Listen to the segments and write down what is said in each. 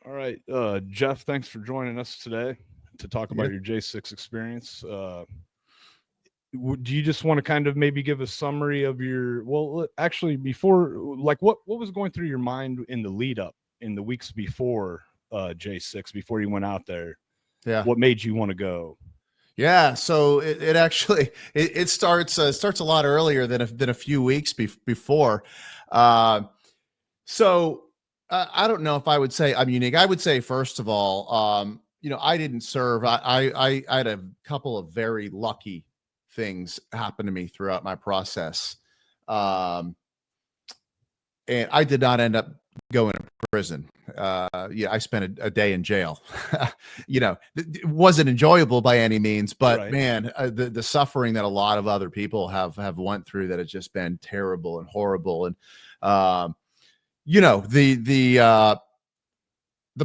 All right, Jeff, thanks for joining us today to talk Yeah. about your J6 experience. Do you just want to kind of maybe give a summary of your, well, actually, before, like, what was going through your mind in the lead up in the weeks before J6, before you went out there? Yeah. What made you want to go? Yeah. So it actually, it starts a lot earlier than a few weeks before. Uh, so I don't know if I would say I'm unique. I would say, first of all, I didn't serve. I had a couple of very lucky things happen to me throughout my process. Um, and I did not end up going to prison. Yeah, I spent a day in jail. It wasn't enjoyable by any means, but Right. man, the suffering that a lot of other people have went through that has just been terrible and horrible. And um, the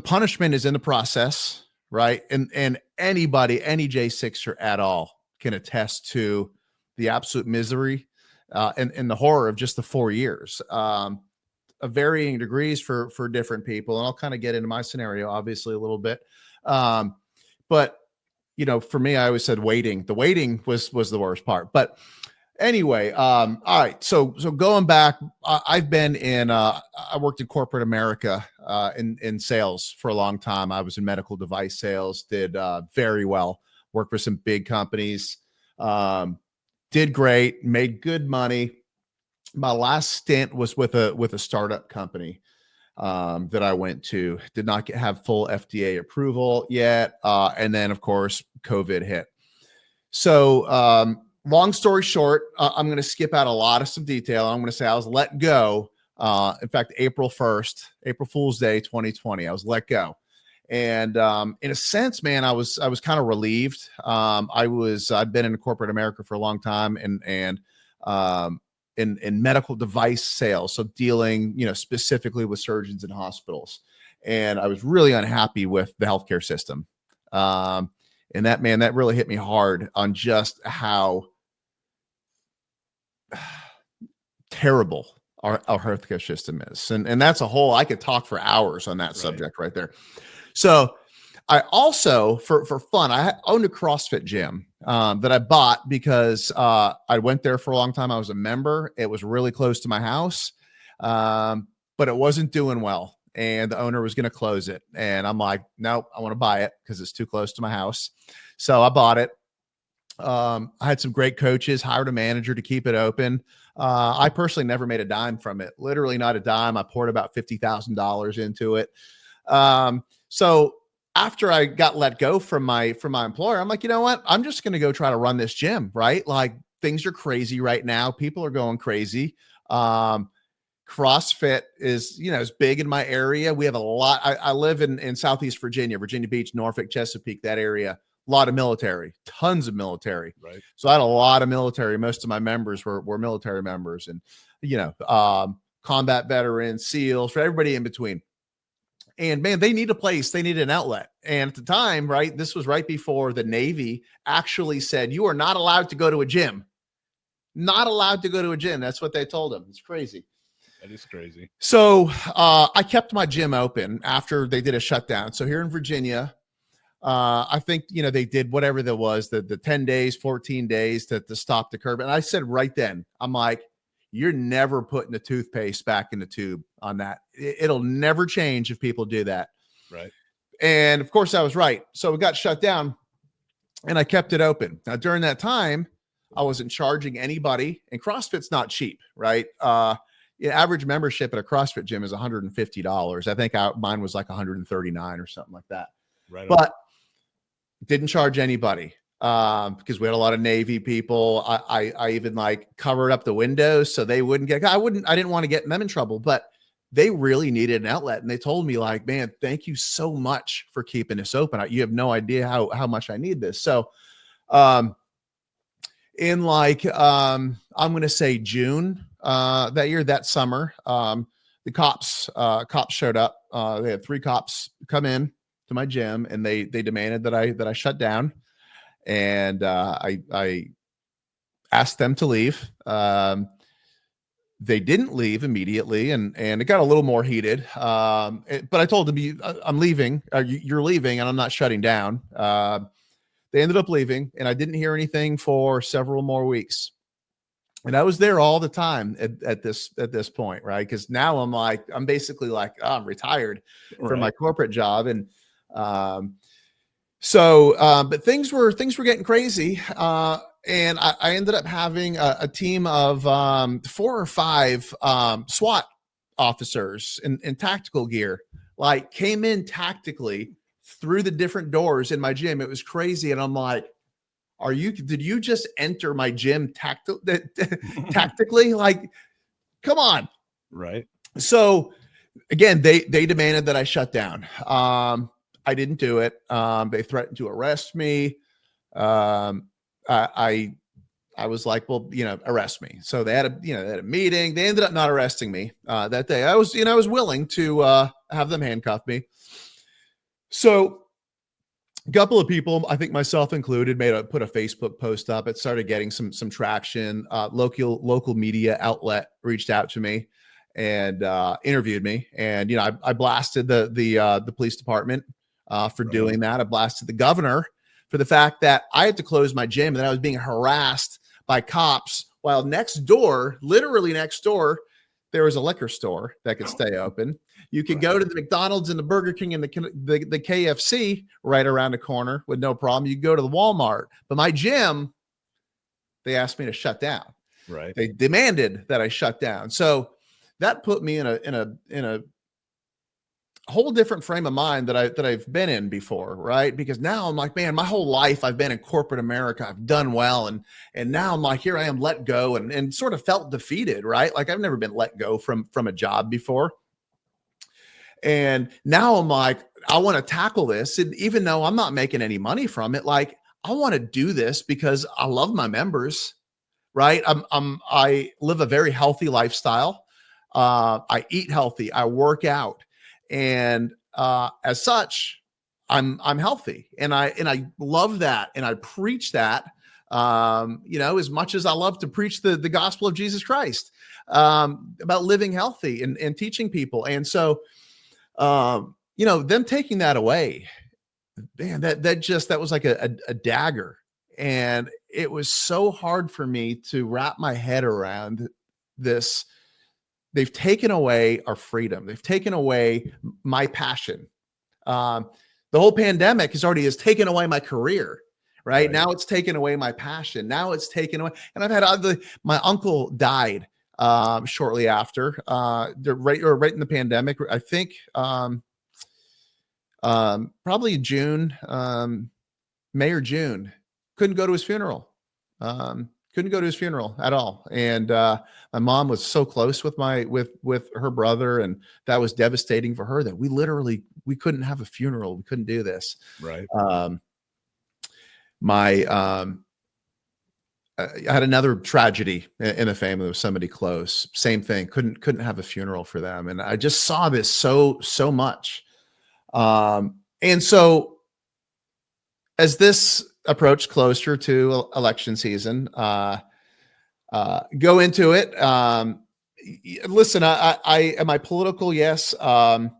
punishment is in the process, right? And anybody, any J6er at all, can attest to the absolute misery and the horror of just the 4 years. Of varying degrees for different people, and I'll kind of get into my scenario obviously a little bit. But for me, I always said waiting. The waiting was the worst part. But anyway, all right. So going back, I've been in. I worked in corporate America in sales for a long time. I was in medical device sales. Did very well. Worked for some big companies. Did great. Made good money. My last stint was with a startup company that I went to. Did not have full FDA approval yet, and then of course COVID hit. So long story short, I'm going to skip out a lot of some detail. I'm going to say I was let go. In fact, April 1st, April Fool's Day, 2020, I was let go. And in a sense, man, I was kind of relieved. I'd been in corporate America for a long time, and in medical device sales, so dealing, specifically with surgeons and hospitals. And I was really unhappy with the healthcare system. And that really hit me hard on just how terrible our healthcare system is. And that's I could talk for hours on that subject right there. So I also, for fun, I owned a CrossFit gym that I bought because I went there for a long time. I was a member. It was really close to my house, but it wasn't doing well. And the owner was going to close it. And I'm like, nope, I want to buy it because it's too close to my house. So I bought it. I had some great coaches, hired a manager to keep it open. I personally never made a dime from it, literally not a dime. I poured about $50,000 into it. So after I got let go from my employer, I'm like, you know what? I'm just going to go try to run this gym, right? Like things are crazy right now. People are going crazy. CrossFit is, is big in my area. We have a lot. I live in Southeast Virginia Beach, Norfolk, Chesapeake, that area. A lot of military, tons of military. Right. So I had a lot of military. Most of my members were military members, and combat veterans, SEALs, for everybody in between. And man, they need a place. They need an outlet. And at the time, right, this was right before the Navy actually said, you are not allowed to go to a gym. Not allowed to go to a gym. That's what they told them. It's crazy. That is crazy. So I kept my gym open after they did a shutdown. So here in Virginia, I think, they did whatever there was, the 10 days, 14 days to stop the curve. And I said right then, I'm like, you're never putting the toothpaste back in the tube on that. It'll never change if people do that. Right. And of course I was right. So it got shut down and I kept it open. Now, during that time, I wasn't charging anybody, and CrossFit's not cheap, right? Average membership at a CrossFit gym is $150. I think mine was like $139 or something like that. Right. But didn't charge anybody because we had a lot of Navy people. I even like covered up the windows so they wouldn't get. I didn't want to get them in trouble, but they really needed an outlet, and they told me like, "Man, thank you so much for keeping this open. You have no idea how much I need this." So, in I'm going to say June that summer, the cops showed up. They had 3 cops come in to my gym, and they demanded that I shut down. And I asked them to leave. They didn't leave immediately, and it got a little more heated. But I told them, I'm leaving, you're leaving, and I'm not shutting down. They ended up leaving, and I didn't hear anything for several more weeks. And I was there all the time at this point, right? Because now I'm basically like, oh, I'm retired from my corporate job, and but things were getting crazy, and I ended up having a team of 4 or 5 SWAT officers in tactical gear, like came in tactically through the different doors in my gym. It was crazy, and I'm like, did you just enter my gym tactically? Like, come on. Right. So again, they demanded that I shut down. I didn't do it. They threatened to arrest me. I was like, well, arrest me. So they had a meeting. They ended up not arresting me that day. I was willing to have them handcuff me. So a couple of people, I think myself included, put a Facebook post up. It started getting some traction. Local media outlet reached out to me and interviewed me. And I blasted the police department for doing that. I blasted the governor for the fact that I had to close my gym and that I was being harassed by cops, while literally next door, there was a liquor store that could stay open. You could go to the McDonald's and the Burger King and the KFC right around the corner with no problem. You go to the Walmart, but my gym, they asked me to shut down. Right. They demanded that I shut down. So that put me in a whole different frame of mind that I've been in before, right? Because now I'm like, man, my whole life I've been in corporate America. I've done well. And now I'm like, here I am let go and sort of felt defeated, right? Like I've never been let go from a job before. And now I'm like, I want to tackle this. And even though I'm not making any money from it, like I want to do this because I love my members, right? I live a very healthy lifestyle. I eat healthy. I work out. And as such, I'm healthy, and I love that, and I preach that. As much as I love to preach the gospel of Jesus Christ, about living healthy and teaching people. And so, them taking that away, man, that was like a dagger, and it was so hard for me to wrap my head around this. They've taken away our freedom. They've taken away my passion. The whole pandemic has taken away my career, right? Now it's taken away my passion. Now it's taken away. And I've had my uncle died shortly after, right in the pandemic. I think probably June, May or June. Couldn't go to his funeral. Couldn't go to his funeral at all. And my mom was so close with with her brother, and that was devastating for her that we couldn't have a funeral. We couldn't do this. Right. I had another tragedy in the family with somebody close. Same thing. Couldn't have a funeral for them. And I just saw this so much. And so as this approached closer to election season, go into it. Listen, am I political? Yes. I've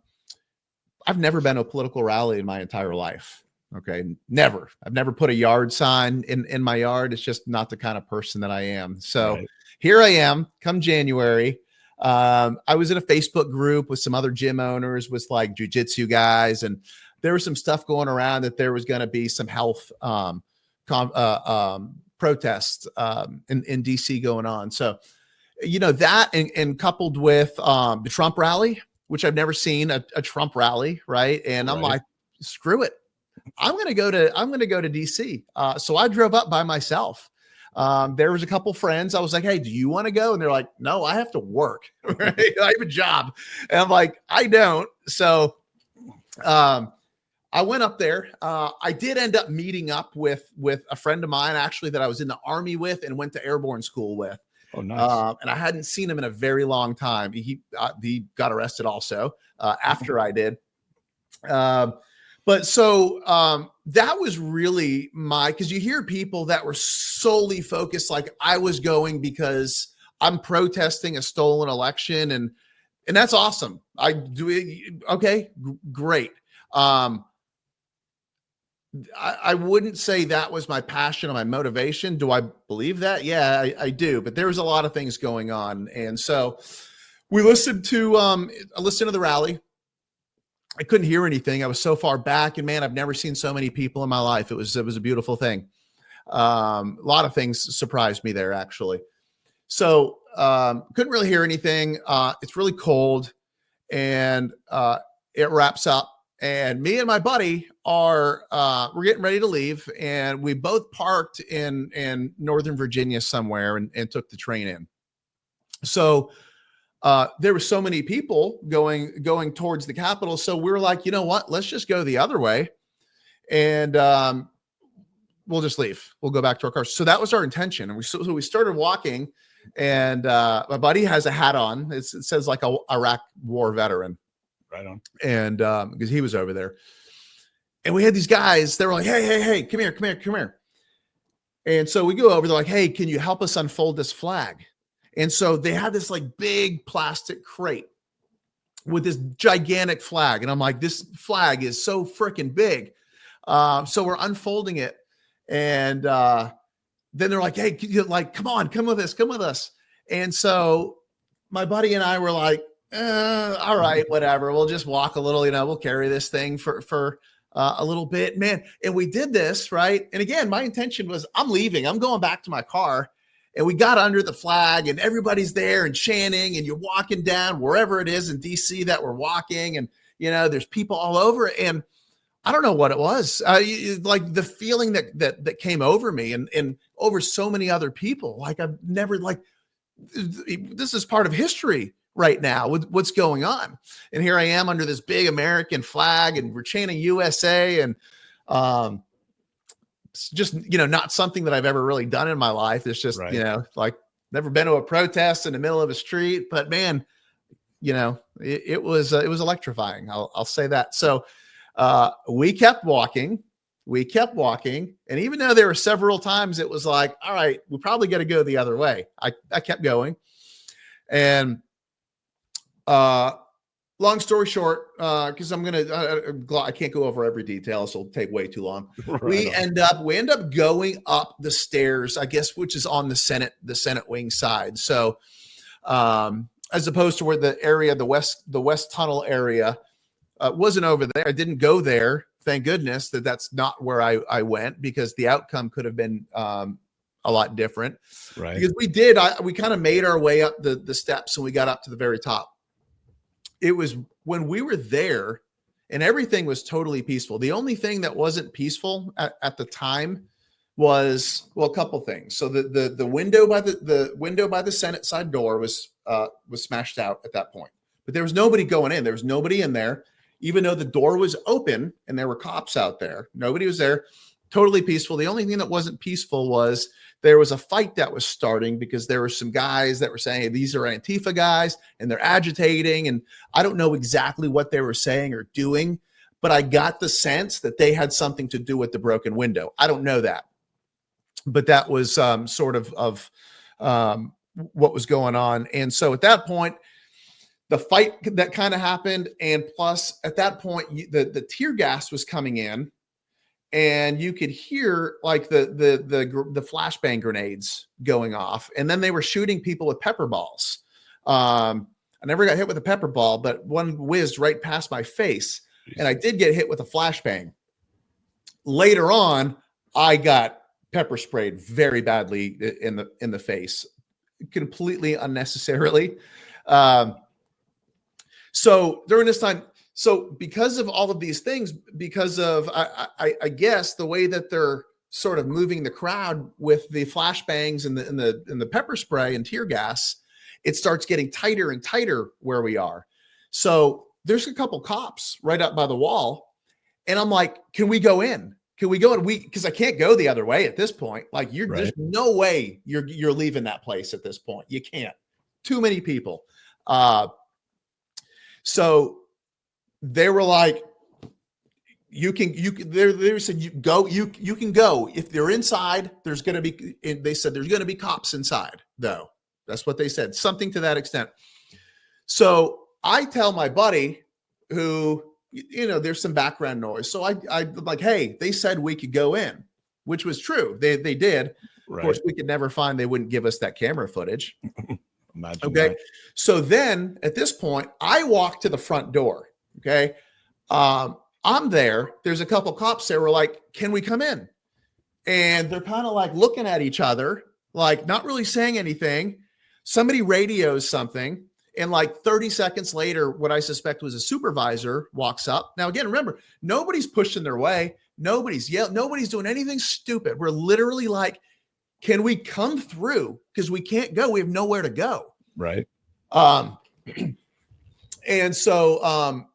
never been to a political rally in my entire life. Okay. Never. I've never put a yard sign in my yard. It's just not the kind of person that I am. So Here I am come January. I was in a Facebook group with some other gym owners, with like jujitsu guys, and there was some stuff going around that there was going to be some health protests in DC going on. So, that and coupled with the Trump rally, which I've never seen a Trump rally, right? And I'm like, screw it. I'm going to go to DC. So I drove up by myself. There was a couple friends. I was like, hey, do you want to go? And they're like, no, I have to work. Right? I have a job. And I'm like, I don't. So I went up there. I did end up meeting up with a friend of mine, actually, that I was in the Army with and went to airborne school with. Oh, nice. And I hadn't seen him in a very long time. He got arrested also after I did. But so that was really because you hear people that were solely focused, like I was going because I'm protesting a stolen election, and that's awesome. I do it. Okay, great. I wouldn't say that was my passion or my motivation. Do I believe that? Yeah, I do. But there was a lot of things going on, and so we listened to I listened to the rally. I couldn't hear anything. I was so far back, and man, I've never seen so many people in my life. It was a beautiful thing. A lot of things surprised me there, actually. So couldn't really hear anything. It's really cold, and it wraps up. And me and my buddy are we're getting ready to leave, and we both parked in Northern Virginia somewhere and took the train in. So there were so many people going towards the Capitol. So we were like, you know what? Let's just go the other way, and we'll just leave. We'll go back to our cars. So that was our intention, and so we started walking. And my buddy has a hat on. It says like a Iraq war veteran. Right on. And because he was over there. And we had these guys, they were like, hey, come here. And so we go over, they're like, hey, can you help us unfold this flag? And so they had this like big plastic crate with this gigantic flag. And I'm like, this flag is so freaking big. So we're unfolding it. And then they're like, hey, come on, come with us. And so my buddy and I were like, all right, whatever. We'll just walk a little, we'll carry this thing for a little bit, man. And we did this, right? And again, my intention was I'm leaving. I'm going back to my car. And we got under the flag, and everybody's there and chanting, and you're walking down wherever it is in DC that we're walking. And, there's people all over. And I don't know what it was. Like the feeling that came over me and over so many other people. Like I've never this is part of history right now with what's going on. And here I am under this big American flag, and we're chanting USA, and it's just, not something that I've ever really done in my life. It's just, right. Like never been to a protest in the middle of a street, but man, it was electrifying. I'll say that. So we kept walking. And even though there were several times it was like, all right, we probably got to go the other way. I kept going. And long story short, because I can't go over every detail, so it'll take way too long. Right. We end up going up the stairs, I guess, which is on the Senate wing side. So as opposed to where the west tunnel area wasn't over there. I didn't go there. Thank goodness that's not where I went, because the outcome could have been a lot different. Right. Because we kind of made our way up the steps, and we got up to the very top. It was when we were there and everything was totally peaceful. The only thing that wasn't peaceful at the time was, a couple things. So the window by the Senate side door was smashed out at that point, but there was nobody going in. There was nobody in there, even though the door was open and there were cops out there. Nobody was there. Totally peaceful. The only thing that wasn't peaceful was there was a fight that was starting, because there were some guys that were saying, hey, these are Antifa guys and they're agitating. And I don't know exactly what they were saying or doing, but I got the sense that they had something to do with the broken window. I don't know that, but that was sort of what was going on. And so at that point, the fight that kind of happened. And plus at that point, the tear gas was coming in, and you could hear like the flashbang grenades going off. And then they were shooting people with pepper balls. I never got hit with a pepper ball, but one whizzed right past my face. Jeez. And I did get hit with a flashbang. Later on, I got pepper sprayed very badly in the face, completely unnecessarily. So during this time, because of all of these things, because of, I guess, the way that they're sort of moving the crowd with the flashbangs and the pepper spray and tear gas, it starts getting tighter and tighter where we are. So there's a couple cops right up by the wall. And I'm like, can we go in? Because I can't go the other way at this point. Like there's no way you're leaving that place at this point. You can't. Too many people. So they were like, they said, you can go. If they're inside, they said there's going to be cops inside though. That's what they said, something to that extent. So I tell my buddy who, there's some background noise. So I'm like, hey, they said we could go in, which was true. They did. Right. Of course, we could never find, they wouldn't give us that camera footage. Imagine Okay. that. So then at this point, I walk to the front door. Okay. I'm there. There's a couple cops there. Were like, can we come in? And they're kind of like looking at each other, like not really saying anything. Somebody radios something. And like 30 seconds later, what I suspect was a supervisor walks up. Now, again, remember, nobody's pushing their way. Nobody's yelling. Nobody's doing anything stupid. We're literally like, can we come through? Because we can't go. We have nowhere to go. Right. And so,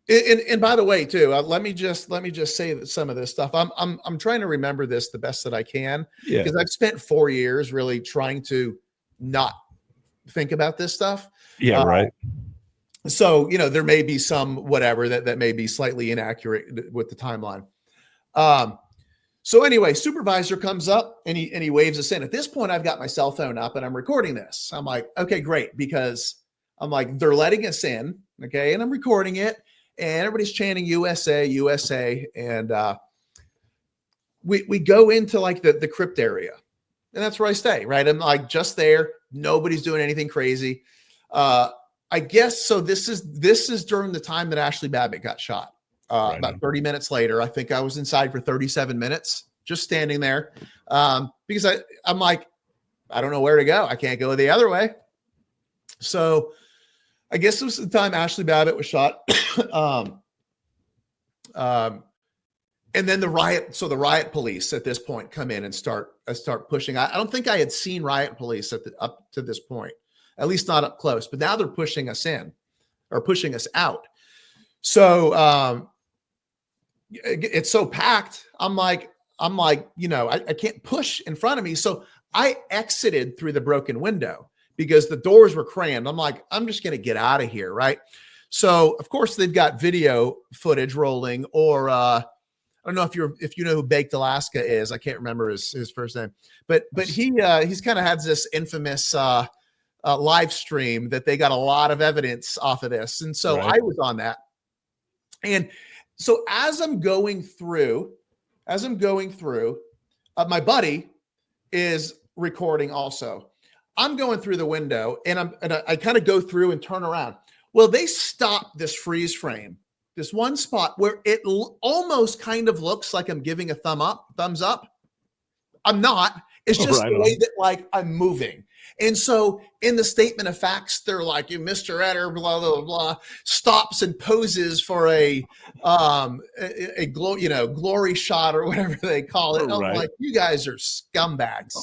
and by the way, too, let me just say that some of this stuff, I'm trying to remember this the best that I can. Yeah. Because I've spent 4 years really trying to not think about this stuff. Yeah. Right. So, there may be some whatever that may be slightly inaccurate with the timeline. So anyway, supervisor comes up and he waves us in. At this point, I've got my cell phone up and I'm recording this. I'm like, okay, great. Because I'm like, they're letting us in. Okay. And I'm recording it and everybody's chanting USA, USA. And we go into like the crypt area. And that's where I stay, right? I'm like just there. Nobody's doing anything crazy. I guess so. This is during the time that Ashley Babbitt got shot. Right About on. 30 minutes later, I think I was inside for 37 minutes, just standing there. Because I'm like, I don't know where to go. I can't go the other way. So I guess it was the time Ashley Babbitt was shot. And then the riot police at this point come in and start pushing. I don't think I had seen riot police up to this point, at least not up close, but now they're pushing us in or pushing us out. So it's so packed. I'm like, I can't push in front of me. So I exited through the broken window because the doors were crammed. I'm like, I'm just going to get out of here. Right. So of course they've got video footage rolling, or I don't know if you know who Baked Alaska is. I can't remember his first name, but he's kind of had this infamous live stream that they got a lot of evidence off of this. And so Right. I was on that. And so as I'm going through, my buddy is recording also. I'm going through the window and I kind of go through and turn around. Well, they stopped this freeze frame, this one spot where it almost kind of looks like I'm giving a thumbs up. I'm not. It's just Right the way on. that like I'm moving. And so in the statement of facts, they're like, Mr. Etter, blah, blah, blah, stops and poses for a glory shot or whatever they call it. I'm Right. like, you guys are scumbags,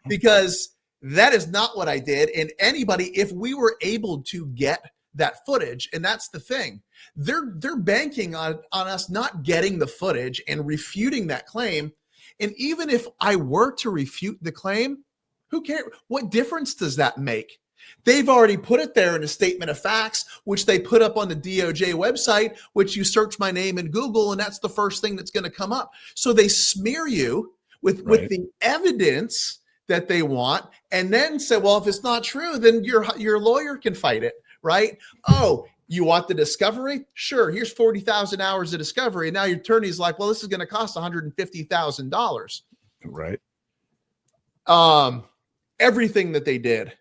because that is not what I did. And anybody, if we were able to get that footage, and that's the thing, they're banking on us not getting the footage and refuting that claim. And even if I were to refute the claim, who cares? What difference does that make? They've already put it there in a statement of facts, which they put up on the DOJ website, which you search my name in Google, and that's the first thing that's going to come up. So they smear you with the evidence that they want, and then say, well, if it's not true, then your lawyer can fight it, right? Oh, you want the discovery? Sure. Here's 40,000 hours of discovery. And now your attorney's like, well, this is going to cost $150,000. Right. Everything that they did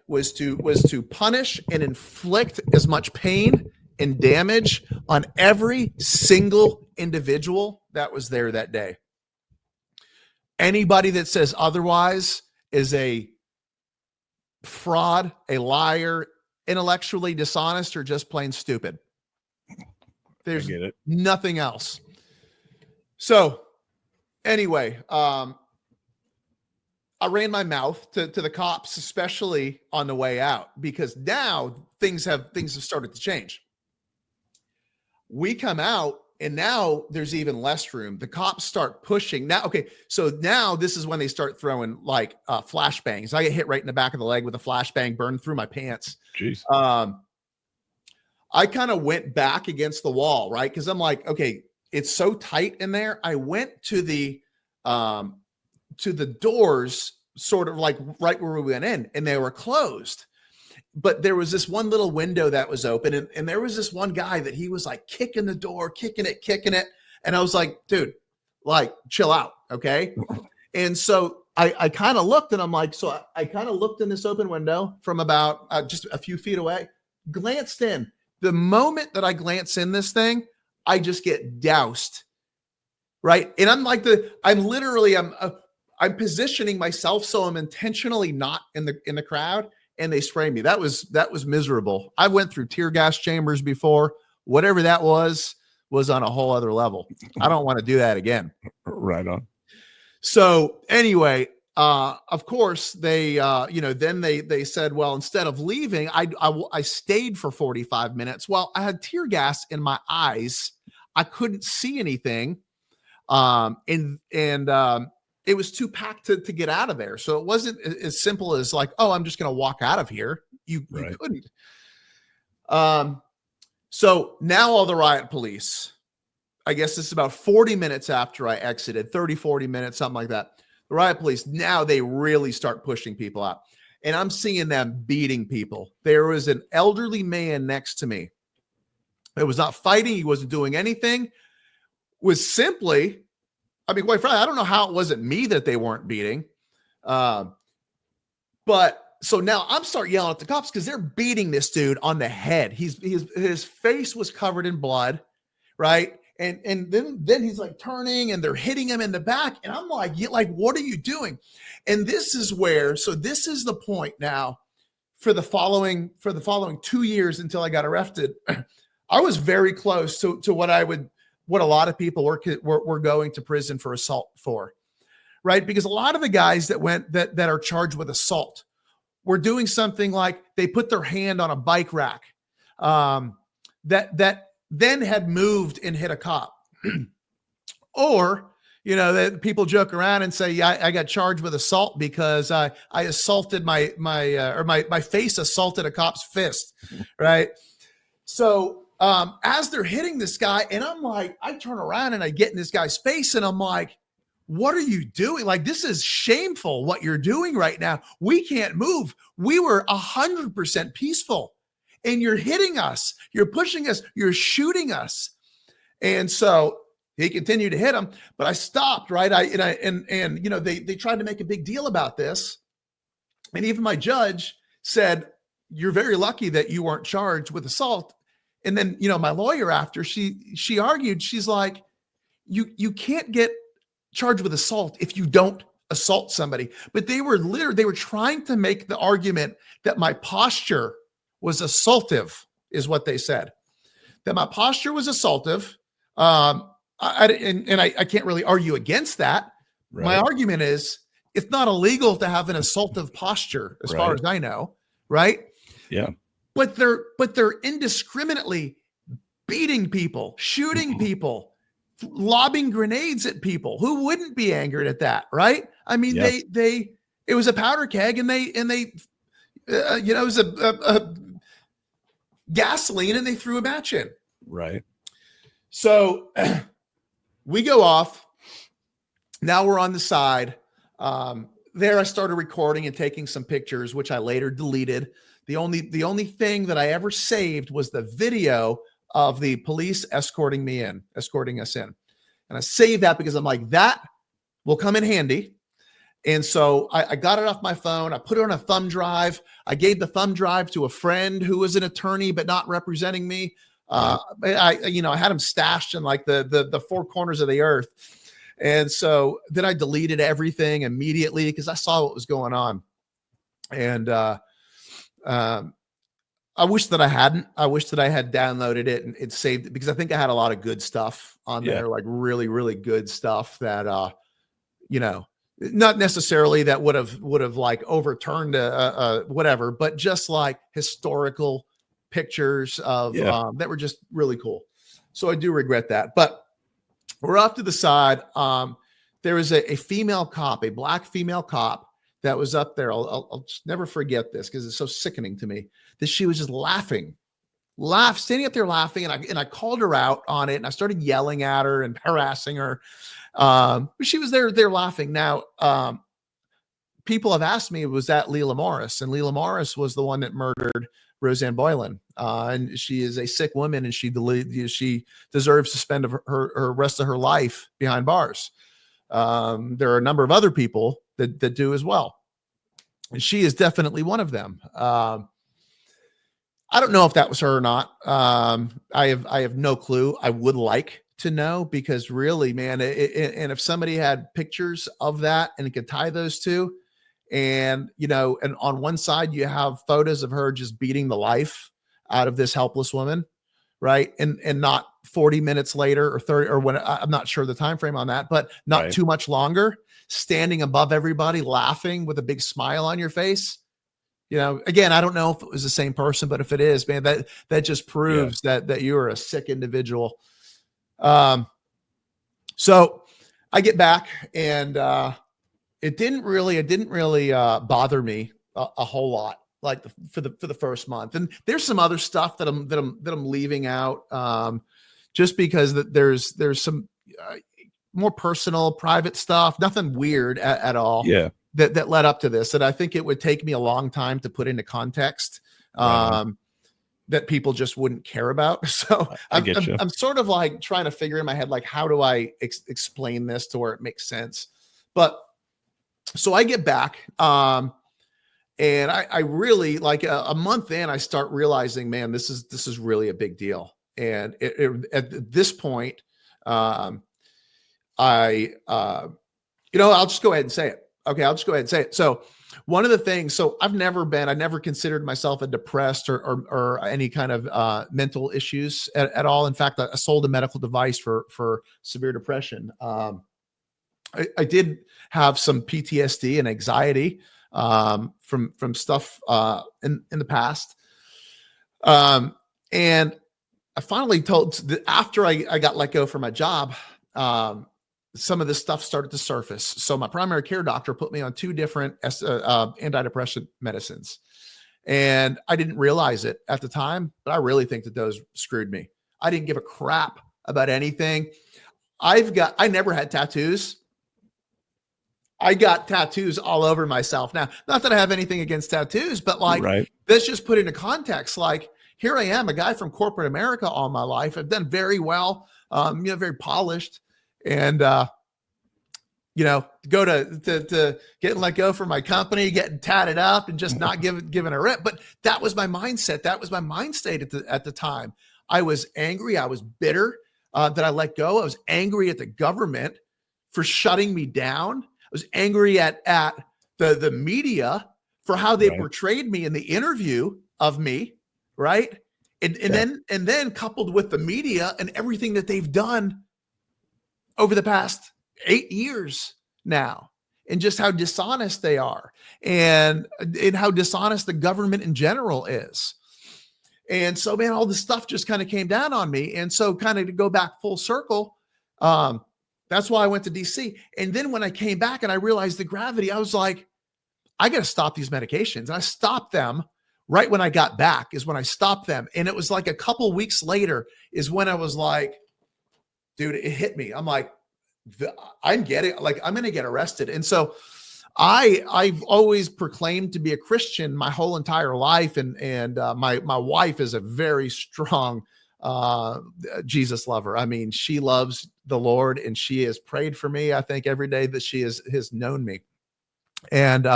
was to punish and inflict as much pain and damage on every single individual that was there that day. Anybody that says otherwise is a fraud, a liar, intellectually dishonest, or just plain stupid. There's nothing else. So anyway, I ran my mouth to the cops, especially on the way out, because now things have started to change. We come out and now there's even less room. The cops start pushing now. Okay. So now this is when they start throwing like flashbangs. I get hit right in the back of the leg with a flashbang, burned through my pants. Jeez. I kind of went back against the wall, right? Cause I'm like, okay, it's so tight in there. I went to the doors sort of like right where we went in, and they were closed. But there was this one little window that was open, and there was this one guy that he was like kicking the door, kicking it. And I was like, dude, like, chill out. Okay. And so I kind of looked, and I'm like, so I kind of looked in this open window from about just a few feet away, glanced in. The moment that I glance in this thing, I just get doused. Right. And I'm positioning myself so I'm intentionally not in the crowd, and they spray me. That was miserable. I went through tear gas chambers before. Whatever that was on a whole other level. I don't want to do that again. Right on. So anyway, of course they, then they said, well, instead of leaving, I stayed for 45 minutes. Well, I had tear gas in my eyes. I couldn't see anything. It was too packed to get out of there. So it wasn't as simple as like, oh, I'm just going to walk out of here. You couldn't. So now all the riot police, I guess this is about 40 minutes after I exited, 30, 40 minutes, something like that. The riot police, now they really start pushing people out. And I'm seeing them beating people. There was an elderly man next to me. It was not fighting. He wasn't doing anything. Was simply, I mean, quite frankly, I don't know how it wasn't me that they weren't beating. But so now I'm start yelling at the cops because they're beating this dude on the head. His face was covered in blood, right? And then he's like turning, and they're hitting him in the back. And I'm like, what are you doing? And this is the point now for the following 2 years until I got arrested. I was very close to what a lot of people were going to prison for assault for, right? Because a lot of the guys that are charged with assault were doing something like they put their hand on a bike rack that then had moved and hit a cop. Or, that people joke around and say, yeah, I got charged with assault because I assaulted my face assaulted a cop's fist, right? So as they're hitting this guy, and I'm like, I turn around and I get in this guy's face, and I'm like, what are you doing? Like, this is shameful what you're doing right now. We can't move. We were 100% peaceful, and you're hitting us. You're pushing us. You're shooting us. And so he continued to hit him, but I stopped, right? They tried to make a big deal about this. And even my judge said, you're very lucky that you weren't charged with assault. And then, my lawyer, after she argued, she's like, you can't get charged with assault if you don't assault somebody. But they were trying to make the argument that my posture was assaultive, is what they said. That my posture was assaultive. I can't really argue against that. Right. My argument is it's not illegal to have an assaultive posture, as far as I know, right? Yeah. But they're indiscriminately beating people, shooting people, lobbing grenades at people. Who wouldn't be angered at that, right? I mean, yes. It was a powder keg, and it was a gasoline, and they threw a match in. Right. So we go off. Now we're on the side. There I started recording and taking some pictures, which I later deleted. The only thing that I ever saved was the video of the police escorting us in. And I saved that because I'm like, that will come in handy. And so I got it off my phone. I put it on a thumb drive. I gave the thumb drive to a friend who was an attorney, but not representing me. I had him stashed in like the four corners of the earth. And so then I deleted everything immediately because I saw what was going on. And I wish that I hadn't. I wish that I had downloaded it and saved it, because I think I had a lot of good stuff on there, like really, really good stuff that, not necessarily that would have like overturned whatever, but just like historical pictures of that were just really cool. So I do regret that. But we're off to the side. There was a female cop, a black female cop that was up there. I'll just never forget this because it's so sickening to me that she was just standing up there laughing. And I called her out on it, and I started yelling at her and harassing her. But she was there laughing. Now, people have asked me, was that Leila Morris? And Leila Morris was the one that murdered Roseanne Boylan. And she is a sick woman, and she deserves to spend her rest of her life behind bars. There are a number of other people that do as well. And she is definitely one of them. I don't know if that was her or not. I have no clue. I would like to know, because really, man, and if somebody had pictures of that and could tie those two, and, you know, and on one side you have photos of her just beating the life out of this helpless woman, right? And not 40 minutes later or 30, or when, I'm not sure the time frame on that, but not too much longer, standing above everybody, laughing with a big smile on your face. You know, again, I don't know if it was the same person, but if it is, man, that just proves that you are a sick individual. So I get back, and it didn't really bother me a whole lot, like for the first month. And there's some other stuff that I'm leaving out, just because that there's some more personal, private stuff, nothing weird at all. Yeah. That led up to this, that I think it would take me a long time to put into context, that people just wouldn't care about. So I'm sort of like trying to figure in my head, like, how do I explain this to where it makes sense? But so I get back, and I really, like, a month in, I start realizing, man, this is really a big deal. And at this point, I'll just go ahead and say it. Okay, I'll just go ahead and say it. So one of the things, so I never considered myself a depressed or any kind of mental issues at all. In fact, I sold a medical device for severe depression. I did have some PTSD and anxiety from stuff in the past. And I finally after I got let go from my job, some of this stuff started to surface. So my primary care doctor put me on 2 different antidepressant medicines. And I didn't realize it at the time, but I really think that those screwed me. I didn't give a crap about anything. I never had tattoos. I got tattoos all over myself. Now, not that I have anything against tattoos, but like, let's just put into context. Like, here I am, a guy from corporate America all my life. I've done very well, very polished. And, go to getting let go from my company, getting tatted up and just not giving a rip. But that was my mindset. That was my mind state at the time. I was angry. I was bitter that I let go. I was angry at the government for shutting me down. I was angry at the media for how they portrayed me in the interview of me. Right. And then coupled with the media and everything that they've done over the past 8 years now, and just how dishonest they are, and how dishonest the government in general is. And so, man, all this stuff just kind of came down on me. And so, kind of to go back full circle, that's why I went to DC. And then when I came back and I realized the gravity, I was like, I got to stop these medications. And I stopped them right when I got back, is when I stopped them. And it was like a couple weeks later is when I was like, dude, it hit me. I'm like, I'm going to get arrested. And so I've always proclaimed to be a Christian my whole entire life. And my wife is a very strong Jesus lover. I mean, she loves the Lord, and she has prayed for me, I think, every day that she has known me. And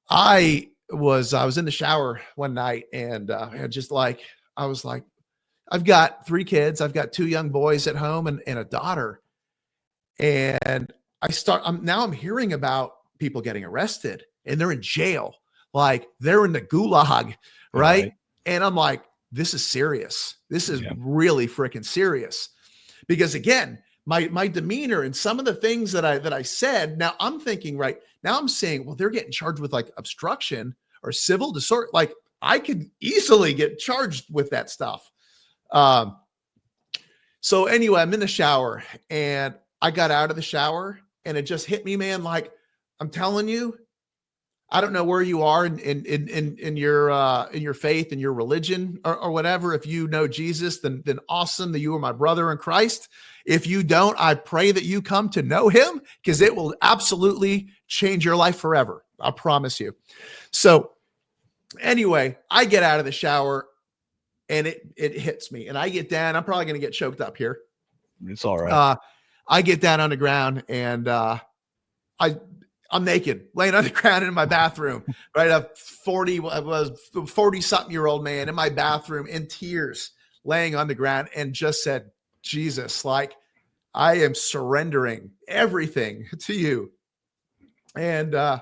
I was in the shower one night, and I was like, I've got 3 kids. I've got 2 young boys at home and a daughter. And I'm hearing about people getting arrested, and they're in jail. Like, they're in the gulag. Right. And I'm like, this is serious. This is really freaking serious, because again, my demeanor and some of the things that I said, now I'm thinking, right now I'm saying, well, they're getting charged with like obstruction or civil disorder. Like, I could easily get charged with that stuff. So anyway, I'm in the shower, and I got out of the shower, and it just hit me, man. Like, I'm telling you, I don't know where you are in your faith and your religion or whatever. If you know Jesus, then awesome, that you are my brother in Christ. If you don't, I pray that you come to know him, because it will absolutely change your life forever. I promise you. So anyway, I get out of the shower and it hits me, and I get down. I'm probably going to get choked up here. It's all right. I get down on the ground, and I'm naked, laying on the ground in my bathroom, right? A 40-something-year-old man in my bathroom in tears, laying on the ground, and just said, Jesus, like, I am surrendering everything to you. And man,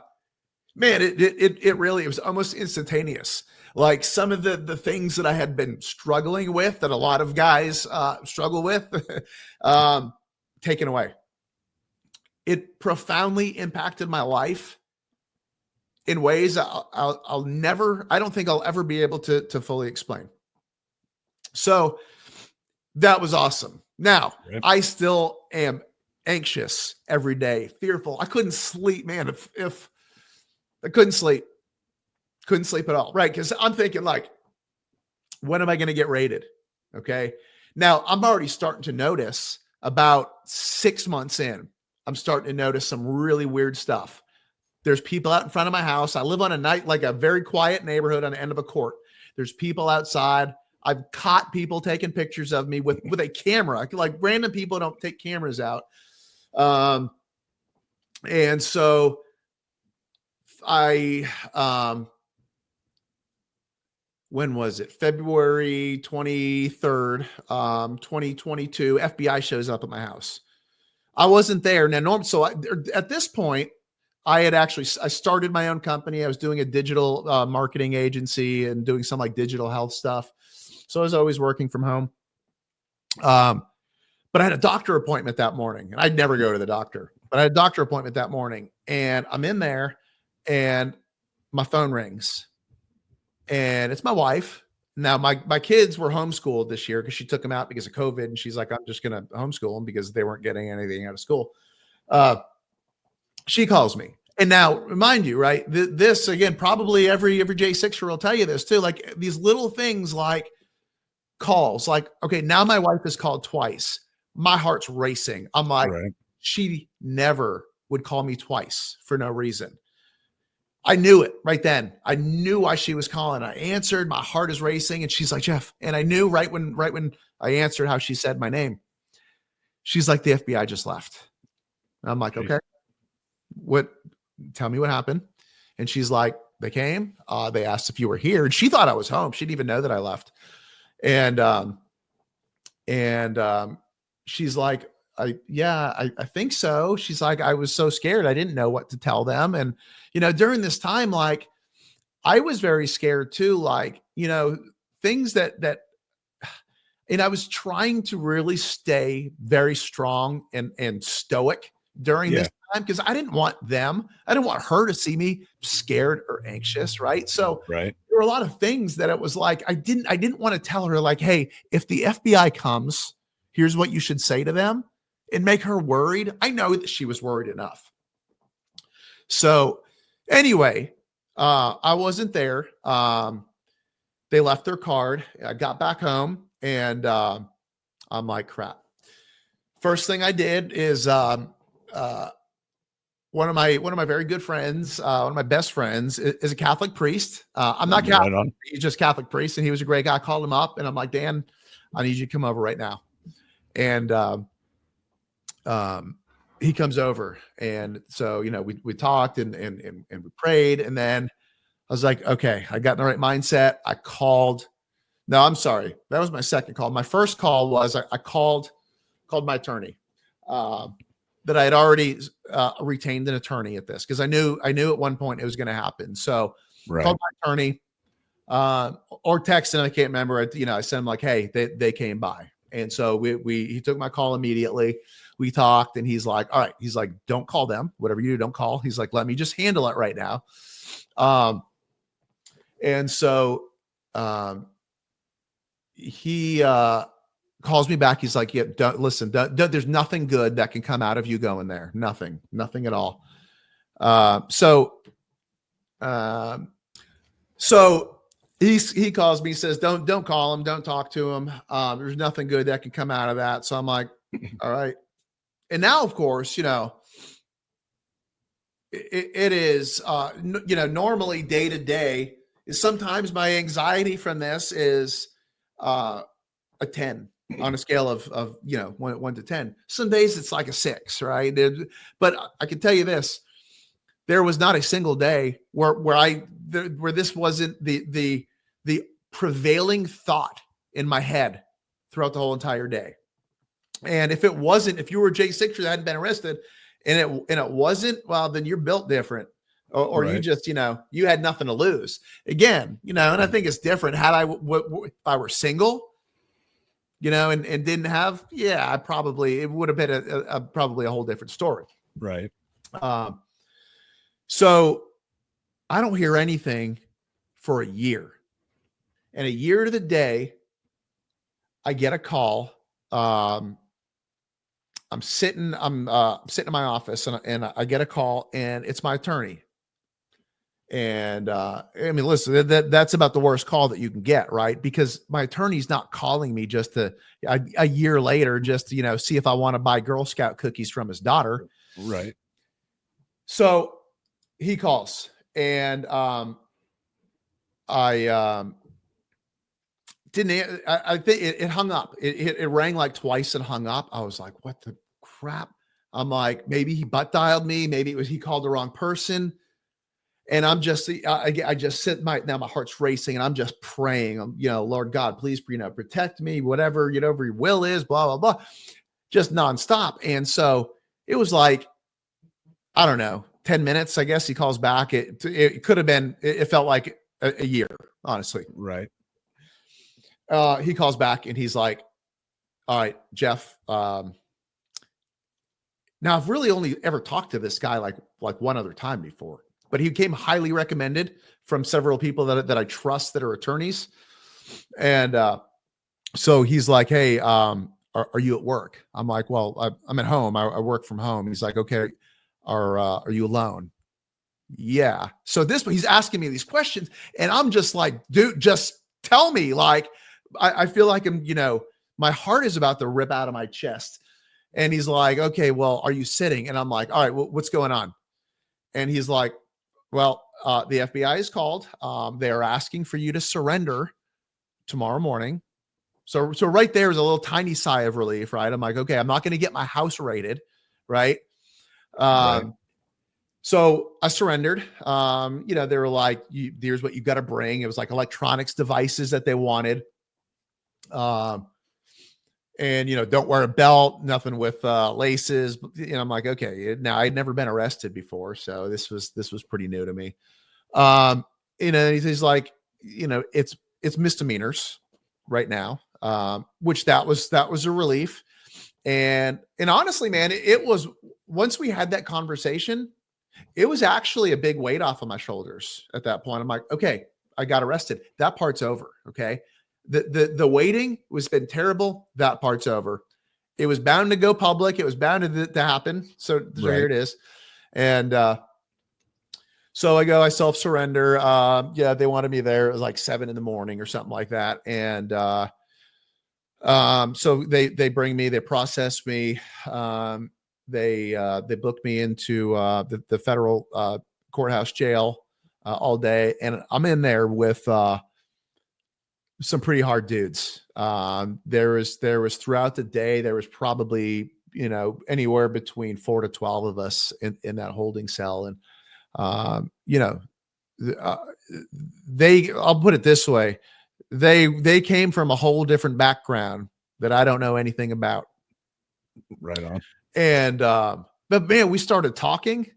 it really, it was almost instantaneous. Like some of the things that I had been struggling with, that a lot of guys struggle with, taken away. It profoundly impacted my life in ways I'll never, I don't think I'll ever be able to fully explain. So that was awesome. Now, I still am anxious every day, fearful. I couldn't sleep, man. If I couldn't sleep at all, right? Because I'm thinking, like, when am I going to get raided? Okay. Now, I'm already starting to notice, about 6 months in, I'm starting to notice some really weird stuff. There's people out in front of my house. I live on a very quiet neighborhood on the end of a court. There's people outside. I've caught people taking pictures of me with a camera. Like, random people don't take cameras out. And so I, when was it? February 23rd, 2022, FBI shows up at my house. I wasn't there. Now, at this point, I started my own company. I was doing a digital marketing agency and doing some like digital health stuff. So I was always working from home. But I had a doctor appointment that morning, and I'd never go to the doctor, but I had a doctor appointment that morning, and I'm in there and my phone rings, and it's my wife. Now my kids were homeschooled this year because she took them out because of COVID. And she's like, I'm just going to homeschool them because they weren't getting anything out of school. She calls me. And now, remind you, right? This again, probably every J6er will tell you this too. Like these little things, like calls, like, okay, now my wife has called twice. My heart's racing. I'm like, She never would call me twice for no reason. I knew it right then. I knew why she was calling. I answered. My heart is racing, and she's like, Jeff. And I knew right when I answered how she said my name. She's like, the FBI just left. And I'm like, okay, what? Tell me what happened. And she's like, they came. They asked if you were here, and she thought I was home. She didn't even know that I left. And she's like, I think so. She's like, I was so scared. I didn't know what to tell them. And, during this time, like, I was very scared too. Like, things that, and I was trying to really stay very strong and stoic during this time, because I didn't want her to see me scared or anxious. Right. So there were a lot of things that it was like, I didn't want to tell her, like, hey, if the FBI comes, here's what you should say to them, and make her worried. I know that she was worried enough. So anyway, I wasn't there. They left their card. I got back home, and I'm like, crap. First thing I did is one of my very good friends, one of my best friends, is a Catholic priest. I'm not Catholic. He's just Catholic priest, and he was a great guy. I called him up, and I'm like, Dan, I need you to come over right now. And he comes over, and so we talked and we prayed, and then I was like, okay, I got in the right mindset. I called. No, I'm sorry, that was my second call. My first call was I called my attorney. That I had already retained an attorney at this, because I knew at one point it was going to happen. So called my attorney, or texted him. I can't remember. I sent him like, hey, they came by. And so he took my call immediately. We talked, and he's like, all right. He's like, don't call them. Whatever you do, don't call. He's like, let me just handle it right now. And so he calls me back. He's like, yeah, listen, there's nothing good that can come out of you going there. Nothing at all. So he calls me, he says, don't call him. Don't talk to him. There's nothing good that can come out of that. So I'm like, all right. And now, of course, it is, normally day to day, sometimes my anxiety from this is a 10 on a scale of 1 to 10. Some days it's like a 6, right? But I can tell you this, there was not a single day where this wasn't the prevailing thought in my head throughout the whole entire day. And if you were a J6er that hadn't been arrested and it wasn't, well, then you're built different. Or Right. you just, you had nothing to lose. Again, and I think it's different. If I were single, and didn't have, it would have been probably a whole different story. Right. So I don't hear anything for a year. And a year to the day, I get a call. I'm sitting in my office and I get a call, and it's my attorney. And listen, that's about the worst call that you can get, right? Because my attorney's not calling me just a year later, just to, see if I want to buy Girl Scout cookies from his daughter. Right. So he calls, and I didn't. I think it hung up. It rang like twice and hung up. I was like, "What the crap?" I'm like, maybe he butt dialed me. Maybe he called the wrong person. And I'm just, I just sit my heart's racing, and I'm just praying, Lord God, please, protect me, whatever your will is, blah, blah, blah, just nonstop. And so it was like, I don't know, 10 minutes, I guess. He calls back. It could have been, it felt like a year, honestly. Right. He calls back and he's like, all right, Jeff. Now I've really only ever talked to this guy like one other time before, but he came highly recommended from several people that I trust that are attorneys. And so he's like, hey, are you at work? I'm like, well, I'm at home. I work from home. He's like, okay, are you alone? Yeah. So he's asking me these questions, and I'm just like, dude, just tell me. Like, I feel like my heart is about to rip out of my chest. And he's like, okay, well, are you sitting? And I'm like, all right, well, what's going on? And he's like, well, the FBI is called. They are asking for you to surrender tomorrow morning. So right there is a little tiny sigh of relief, right? I'm like, okay, I'm not going to get my house raided, right? Right. So I surrendered. They were like, here's what you got to bring. It was like electronics devices that they wanted. And don't wear a belt, nothing with laces. I'm like, okay. Now I'd never been arrested before, so this was pretty new to me. He's like, it's misdemeanors right now, which that was a relief. And honestly, man, it was, once we had that conversation, it was actually a big weight off of my shoulders at that point. I'm like, okay, I got arrested. That part's over. Okay. The waiting was been terrible. That part's over. It was bound to go public. It was bound to happen. So Right. Here it is. And so I self-surrender. They wanted me there. It was like 7 a.m. or something like that. And so they bring me, they process me. They booked me into the federal courthouse jail all day. And I'm in there with some pretty hard dudes. There was throughout the day, there was probably, anywhere between 4 to 12 of us in that holding cell. And, I'll put it this way. They came from a whole different background that I don't know anything about. Right on. And, but man, we started talking,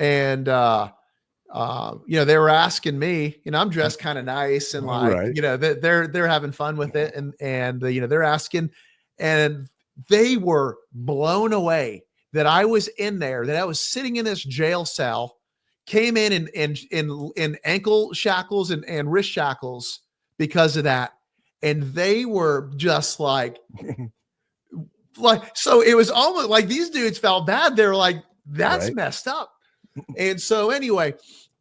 and, they were asking me, I'm dressed kind of nice, and like, Right. they're having fun with it. And they're asking, and they were blown away that I was in there, that I was sitting in this jail cell, came in ankle shackles and wrist shackles because of that. And they were just like, so it was almost like these dudes felt bad. They were like, that's right. messed up. And so anyway,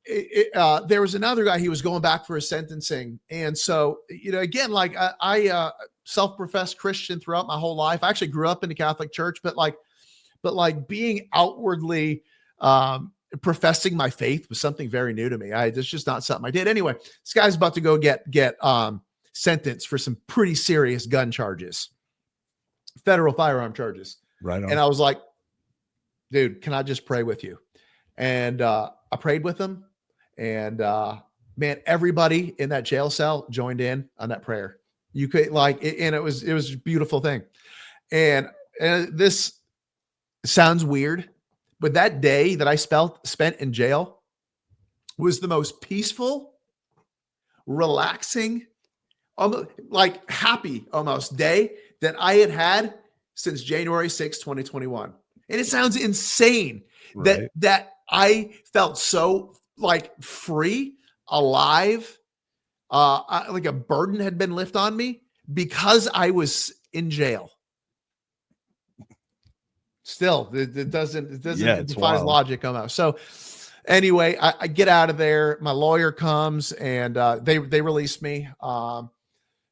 there was another guy, he was going back for his sentencing. And so, again, like I self-professed Christian throughout my whole life. I actually grew up in the Catholic Church, but being outwardly, professing my faith was something very new to me. It's just not something I did. Anyway, this guy's about to go get sentenced for some pretty serious gun charges, federal firearm charges. Right on. And I was like, dude, can I just pray with you? And I prayed with him. And man, everybody in that jail cell joined in on that prayer. You could and it was a beautiful thing. And this sounds weird, but that day that I spent in jail was the most peaceful, relaxing, almost like happy almost day that I had since January 6, 2021. And it sounds insane that I felt so like free, alive, like a burden had been lifted on me because I was in jail. Still, it doesn't defies logic almost. So anyway, I get out of there. My lawyer comes and they released me.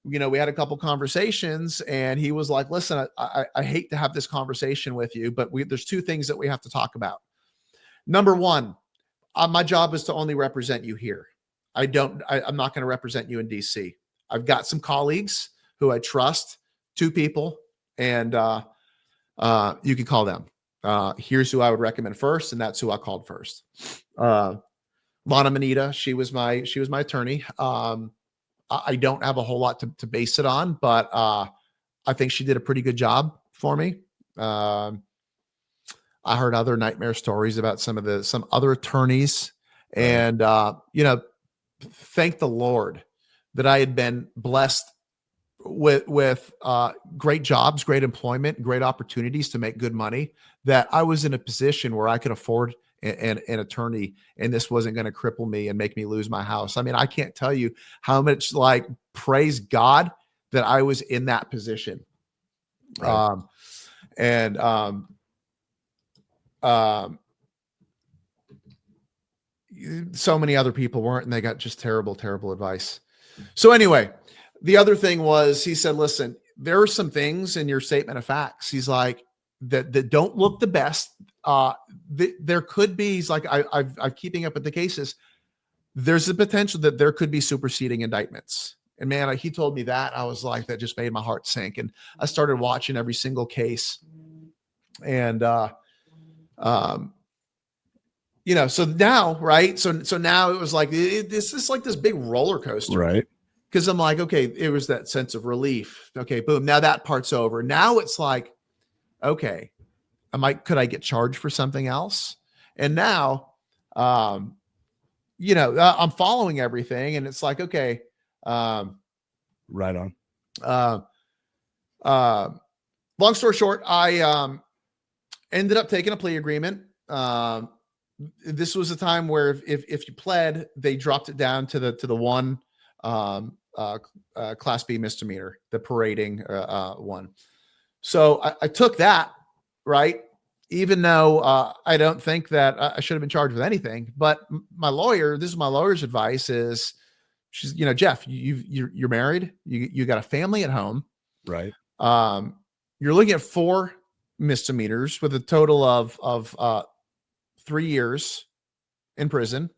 We had a couple conversations and he was like, listen, I hate to have this conversation with you, but there's two things that we have to talk about. Number one, my job is to only represent you here. I'm not going to represent you in DC. I've got some colleagues who I trust, two people, and you can call them. Here's who I would recommend first, and that's who I called first. Lana Manita, she was my attorney. I don't have a whole lot to base it on, but I think she did a pretty good job for me. I heard other nightmare stories about some other attorneys, and thank the Lord that I had been blessed with great jobs, great employment, great opportunities to make good money, that I was in a position where I could afford an attorney, and this wasn't going to cripple me and make me lose my house. I mean, I can't tell you how much praise God that I was in that position. Right. So many other people weren't, and they got just terrible, terrible advice. So anyway, the other thing was, he said, listen, there are some things in your statement of facts. He's like, that don't look the best. There could be, he's like, I'm keeping up with the cases. There's a potential that there could be superseding indictments. And man, he told me that. I was like, that just made my heart sink. And I started watching every single case. And, so now, right. So now it was like, this is like this big roller coaster. Right. Cause I'm like, okay, it was that sense of relief. Okay, boom. Now that part's over. Now it's like, okay, could I get charged for something else? And now, I'm following everything, and it's like, okay. Right on. Long story short, I ended up taking a plea agreement. This was a time where if you pled, they dropped it down to the one Class B misdemeanor, the parading one. So I took that, right? Even though I don't think that I should have been charged with anything, but this is my lawyer's advice is, she's, Jeff, you're married, you got a family at home. Right. You're looking at 4 misdemeanors with a total of 3 years in prison.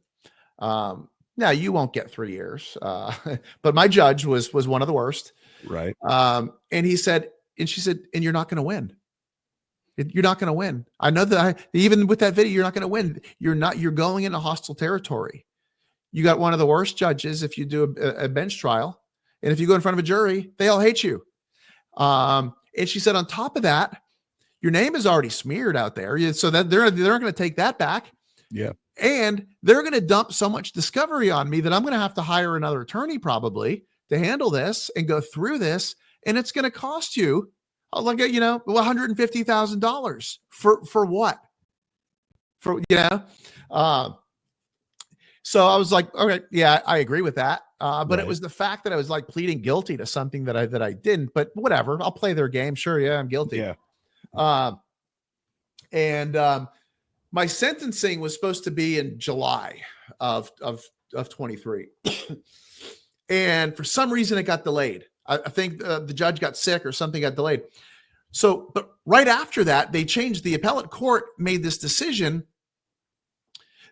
Now you won't get 3 years, but my judge was one of the worst. Right. And she said, and you're not going to win. You're not going to win. I know that even with that video, you're not going to win. You're going into hostile territory. You got one of the worst judges if you do a bench trial. And if you go in front of a jury, they all hate you. And she said, on top of that, your name is already smeared out there. So that they're going to take that back. Yeah. And they're going to dump so much discovery on me that I'm going to have to hire another attorney probably to handle this and go through this. And it's going to cost you $150,000 for what? So I was like, okay, yeah, I agree with that. But right. It was the fact that I was like pleading guilty to something that I didn't, but whatever, I'll play their game. Sure. Yeah, I'm guilty. Yeah. My sentencing was supposed to be in July of 23. And for some reason it got delayed. I think the judge got sick or something got delayed. So, but right after that, they changed, the appellate court made this decision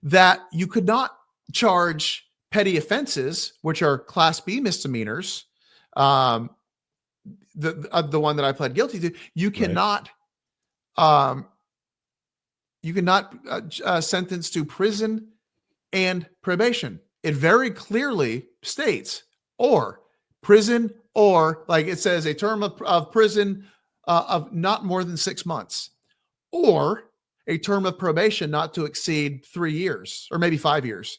that you could not charge petty offenses, which are Class B misdemeanors. The one that I pled guilty to, you cannot sentence to prison and probation. It very clearly states or prison, or like it says, a term of prison of not more than 6 months, or a term of probation not to exceed 3 years or maybe 5 years.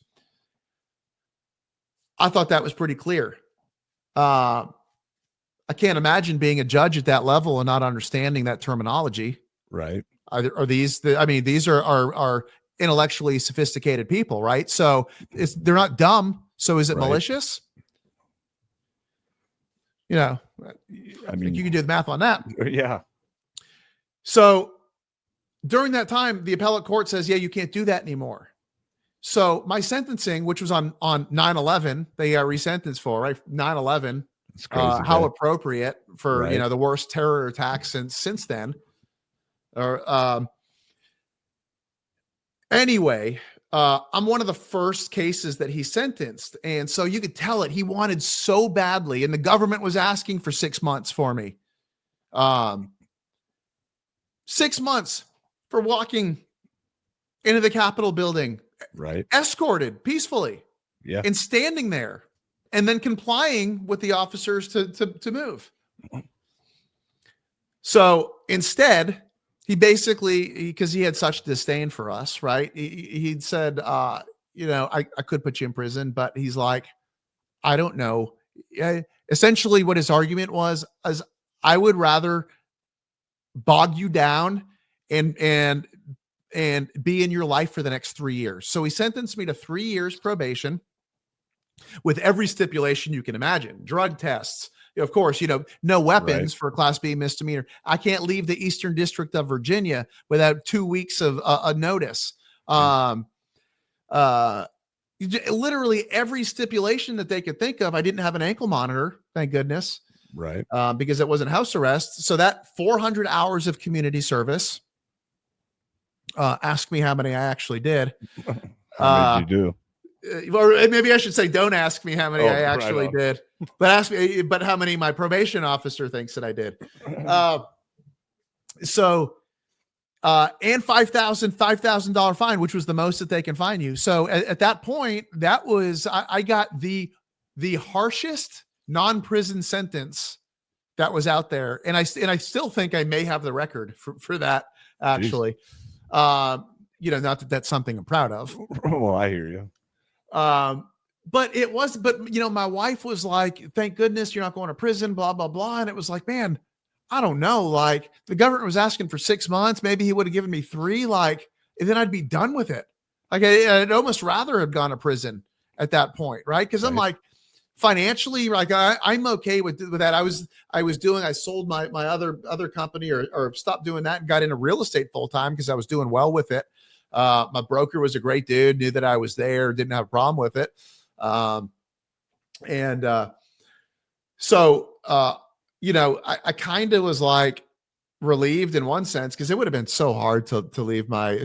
I thought that was pretty clear. I can't imagine being a judge at that level and not understanding that terminology. Right. These are intellectually sophisticated people, right? So they're not dumb. So is it malicious? I mean, you can do the math on that. Yeah. So during that time, the appellate court says, yeah, you can't do that anymore. So my sentencing, which was on 9/11, they got resentenced for, right? 9/11. It's crazy. How appropriate for, right. The worst terror attack since then. Anyway, I'm one of the first cases that he sentenced. And so you could tell it. He wanted so badly. And the government was asking for 6 months for me. 6 months for walking into the Capitol building. Right. Escorted peacefully. Yeah. And standing there. And then complying with the officers to move. So instead, he basically, because he had such disdain for us, right? He'd said, I could put you in prison, but he's like, I don't know. Essentially what his argument was, is I would rather bog you down and be in your life for the next 3 years. So he sentenced me to 3 years probation with every stipulation you can imagine. Drug tests, of course, no weapons for a Class B misdemeanor. I can't leave the Eastern District of Virginia without 2 weeks of a notice. Literally every stipulation that they could think of. I didn't have an ankle monitor, thank goodness. Right. Because it wasn't house arrest. So that 400 hours of community service. Ask me how many I actually did. How many did you do? Or maybe I should say, don't ask me how many I actually did, but ask me, but how many my probation officer thinks that I did. And $5,000 fine, which was the most that they can fine you. So at that point, that was, I got the harshest non-prison sentence that was out there. And I still think I may have the record for that actually. Not that that's something I'm proud of. Well, I hear you. But my wife was like, thank goodness you're not going to prison, blah, blah, blah. And it was like, man, I don't know. Like the government was asking for 6 months. Maybe he would have given me 3, and then I'd be done with it. Like I'd almost rather have gone to prison at that point. Right. Cause I'm like financially, like I'm okay with that. I sold my other company or stopped doing that and got into real estate full time because I was doing well with it. My broker was a great dude, knew that I was there, didn't have a problem with it. I kind of was like relieved in one sense, because it would have been so hard to leave my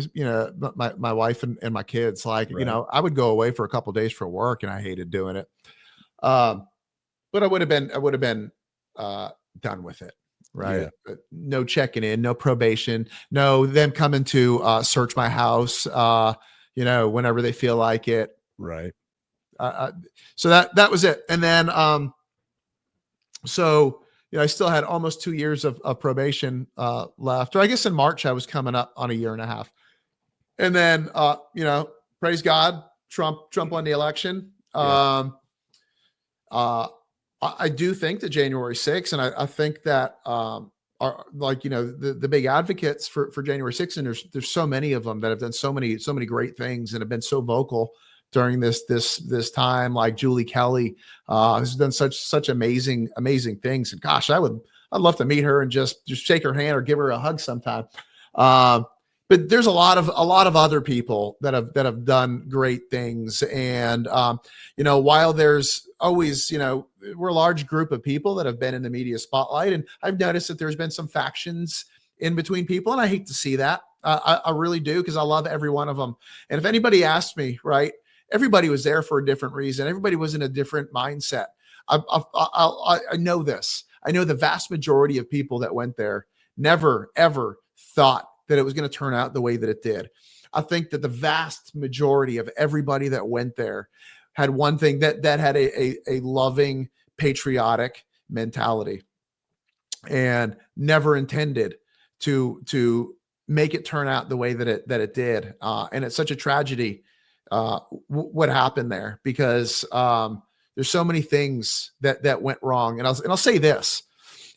wife and my kids. Like, I would go away for a couple of days for work and I hated doing it. But I would have been done with it. Right. Yeah. No checking in, no probation, no them coming to search my house, whenever they feel like it. Right. So that was it. And then, I still had almost 2 years of probation left, or I guess in March I was coming up on a year and a half. And then, praise God, Trump won the election. Yeah. I do think that January 6th, and I think that the big advocates for January 6th, and there's so many of them that have done so many great things and have been so vocal during this time, like Julie Kelly has done such amazing things. And gosh, I'd love to meet her and just shake her hand or give her a hug sometime. But there's a lot of other people that have done great things. And, while there's always, we're a large group of people that have been in the media spotlight. And I've noticed that there's been some factions in between people. And I hate to see that. I really do, because I love every one of them. And if anybody asked me, right, everybody was there for a different reason. Everybody was in a different mindset. I know this. I know the vast majority of people that went there never, ever thought that it was going to turn out the way that it did. I think that the vast majority of everybody that went there had one thing, that had a loving, patriotic mentality, and never intended to make it turn out the way that it did. And it's such a tragedy what happened there, because there's so many things that went wrong. And I'll say this: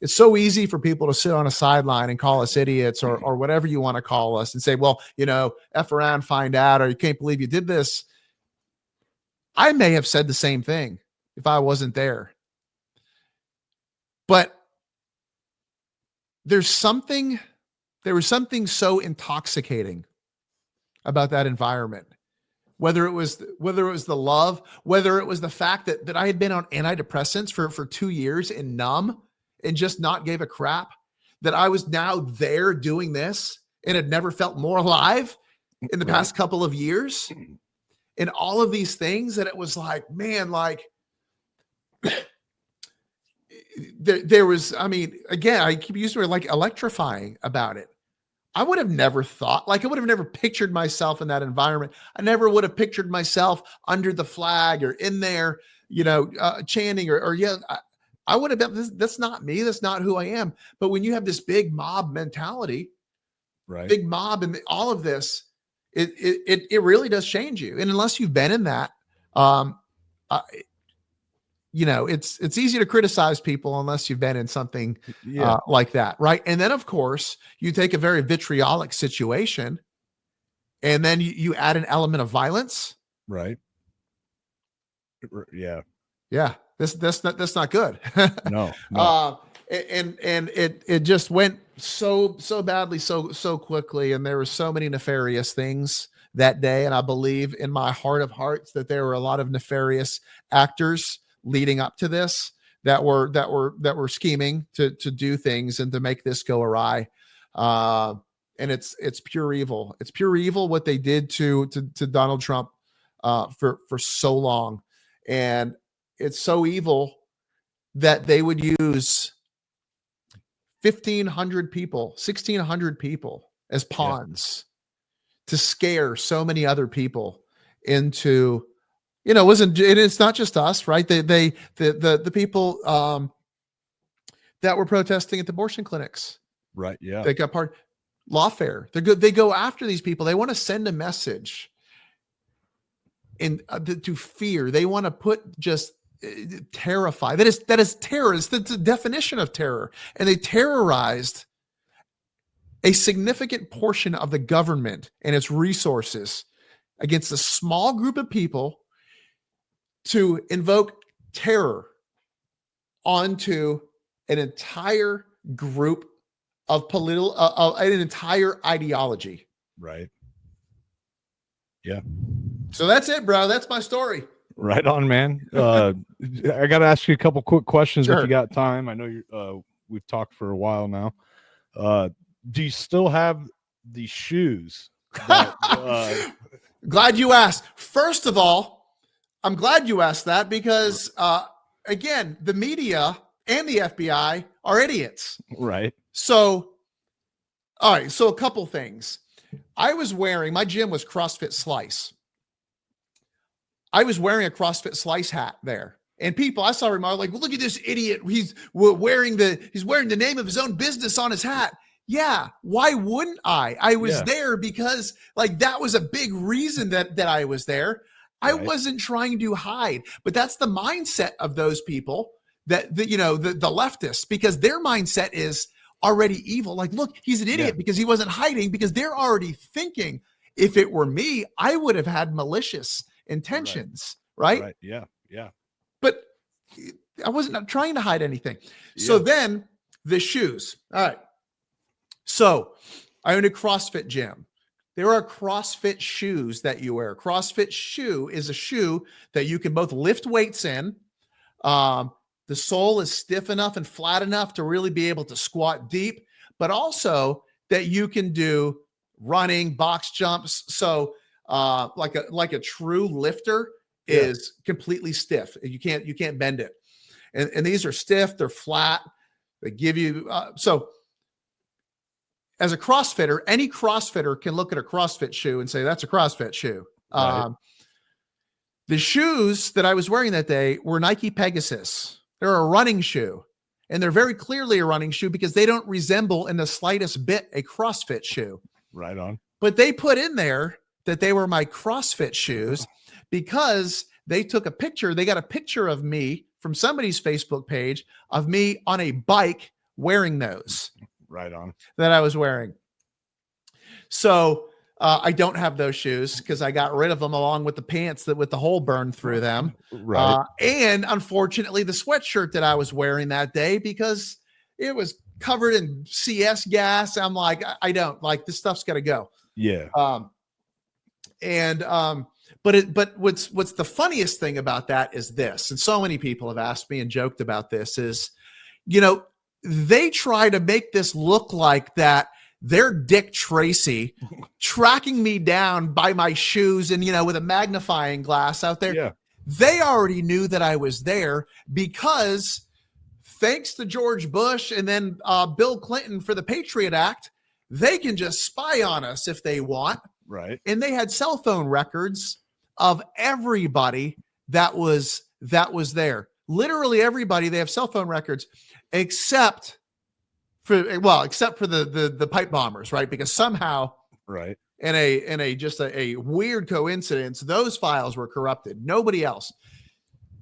it's so easy for people to sit on a sideline and call us idiots, or whatever you want to call us, and say, well, F around, find out, or you can't believe you did this. I may have said the same thing if I wasn't there. But there was something so intoxicating about that environment. Whether it was the love, whether it was the fact that I had been on antidepressants for 2 years and numb and just not gave a crap, that I was now there doing this and had never felt more alive in the past couple of years, and all of these things, that it was like, man, like there was, I mean, again, I keep using it, like, electrifying about it. I would have never thought, like, I would have never pictured myself in that environment. I never would have pictured myself under the flag or in there, chanting or yeah. I would have been, that's not me. That's not who I am. But when you have this big mob mentality, right, big mob, and all of this, it really does change you. And unless you've been in that, it's easy to criticize people unless you've been in something like that. Right. And then, of course, you take a very vitriolic situation and then you add an element of violence. Right. Yeah. Yeah. That's not good. No. And it just went so badly, so quickly. And there were so many nefarious things that day. And I believe in my heart of hearts that there were a lot of nefarious actors leading up to this that were scheming to do things and to make this go awry. And it's pure evil. It's pure evil what they did to Donald Trump for so long. And it's so evil that they would use 1,500 people, 1,600 people as pawns to scare so many other people into, it's not just us, right? The people that were protesting at the abortion clinics, right? Yeah, they got lawfare. They're good. They go after these people. They want to send a message to fear. They want to put just terrify. That is terror. It's the definition of terror. And they terrorized a significant portion of the government and its resources against a small group of people to invoke terror onto an entire group of an entire ideology. Right. Yeah. So that's it, bro. That's my story. Right on, man. I got to ask you a couple quick questions if you got time. I know we've talked for a while now. Do you still have the shoes? Glad you asked. First of all, I'm glad you asked that because, again, the media and the FBI are idiots. Right. So, all right. So a couple things. My gym was CrossFit Slice. I was wearing a CrossFit Slice hat there. And I saw remark like, well, look at this idiot. He's wearing the name of his own business on his hat. Yeah. Why wouldn't I? I was there because like that was a big reason that I was there. I wasn't trying to hide, but that's the mindset of those people the leftists, because their mindset is already evil. Like, look, he's an idiot because he wasn't hiding, because they're already thinking, if it were me, I would have had malicious intentions. Right. Yeah. But I wasn't trying to hide anything. So then the shoes. All right. So I own a CrossFit gym. There are CrossFit shoes that you wear. CrossFit shoe is a shoe that you can both lift weights in. The sole is stiff enough and flat enough to really be able to squat deep, but also that you can do running, box jumps. So like a true lifter is completely stiff. You can't bend it. And these are stiff, they're flat. They give you so as a CrossFitter, any CrossFitter can look at a CrossFit shoe and say, that's a CrossFit shoe. Right. The shoes that I was wearing that day were Nike Pegasus. They're a running shoe. And they're very clearly a running shoe because they don't resemble in the slightest bit a CrossFit shoe. Right on. But they put in there that they were my CrossFit shoes because they took a picture. They got a picture of me from somebody's Facebook page of me on a bike wearing those. Right on. That I was wearing. So I don't have those shoes because I got rid of them along with the pants with the hole burned through them. Right. And unfortunately, the sweatshirt that I was wearing that day, because it was covered in CS gas. I'm like, I don't like this stuff's got to go. Yeah. But what's the funniest thing about that is this, and so many people have asked me and joked about this is, they try to make this look like that they're Dick Tracy tracking me down by my shoes and, with a magnifying glass out there. Yeah. They already knew that I was there because thanks to George Bush and then Bill Clinton for the Patriot Act, they can just spy on us if they want. Right. And they had cell phone records of everybody that was there. Literally everybody. They have cell phone records except for the pipe bombers, right? Because somehow, right, in a weird coincidence, those files were corrupted. Nobody else.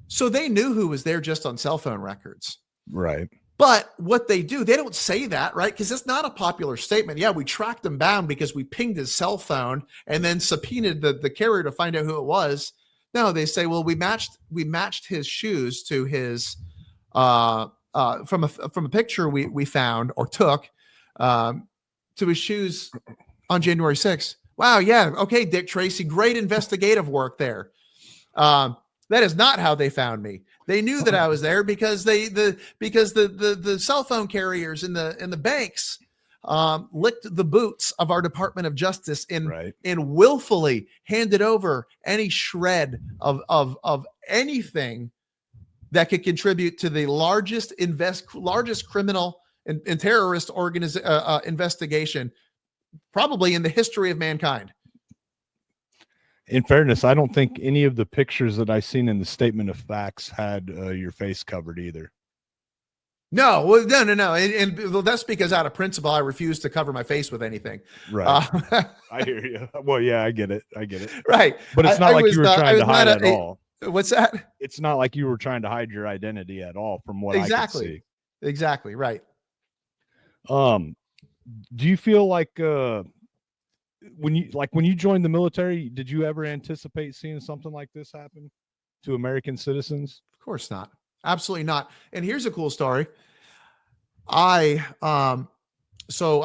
So they knew who was there just on cell phone records. Right. But what they do, they don't say that, right? Because it's not a popular statement. Yeah, we tracked him down because we pinged his cell phone and then subpoenaed the carrier to find out who it was. No, they say, well, we matched his shoes to his from a picture we found or took to his shoes on January 6th. Wow, yeah, okay, Dick Tracy, great investigative work there. That is not how they found me. They knew that I was there because the cell phone carriers in the banks licked the boots of our Department of Justice and willfully handed over any shred of anything that could contribute to the largest criminal and terrorist investigation probably in the history of mankind. In fairness, I don't think any of the pictures that I seen in the statement of facts had your face covered either. No, well, no. And that's because out of principle, I refuse to cover my face with anything. Right. I hear you. Well, yeah, I get it. Right. But it's not like you were trying to hide at all. What's that? It's not like you were trying to hide your identity at all from what I could see. Exactly. Right. Do you feel like when you joined the military, did you ever anticipate seeing something like this happen to American citizens? Of course not. Absolutely not. And here's a cool story. So I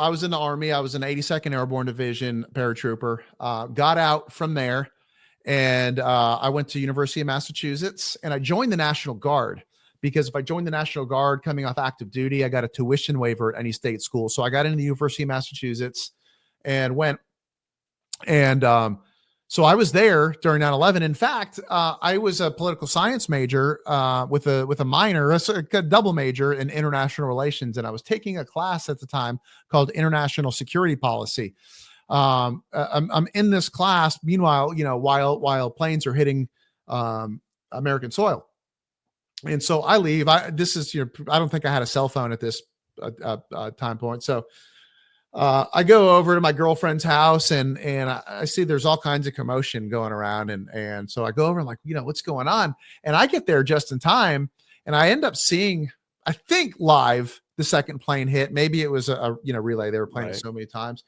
was in the Army. I was in 82nd Airborne Division paratrooper. Got out from there, and I went to University of Massachusetts, and I joined the National Guard because if I joined the National Guard coming off active duty, I got a tuition waiver at any state school. So I got into the University of Massachusetts and went. And so I was there during 9/11. In fact, I was a political science major with a minor, a double major in international relations, and I was taking a class at the time called International Security Policy. I'm in this class. Meanwhile, while planes are hitting American soil, and so I leave. I don't think I had a cell phone at this time point, so. I go over to my girlfriend's house and I see there's all kinds of commotion going around. And so I go over and like, what's going on? And I get there just in time. And I end up seeing, I think live, the second plane hit. Maybe it was a relay. They were playing it so many times.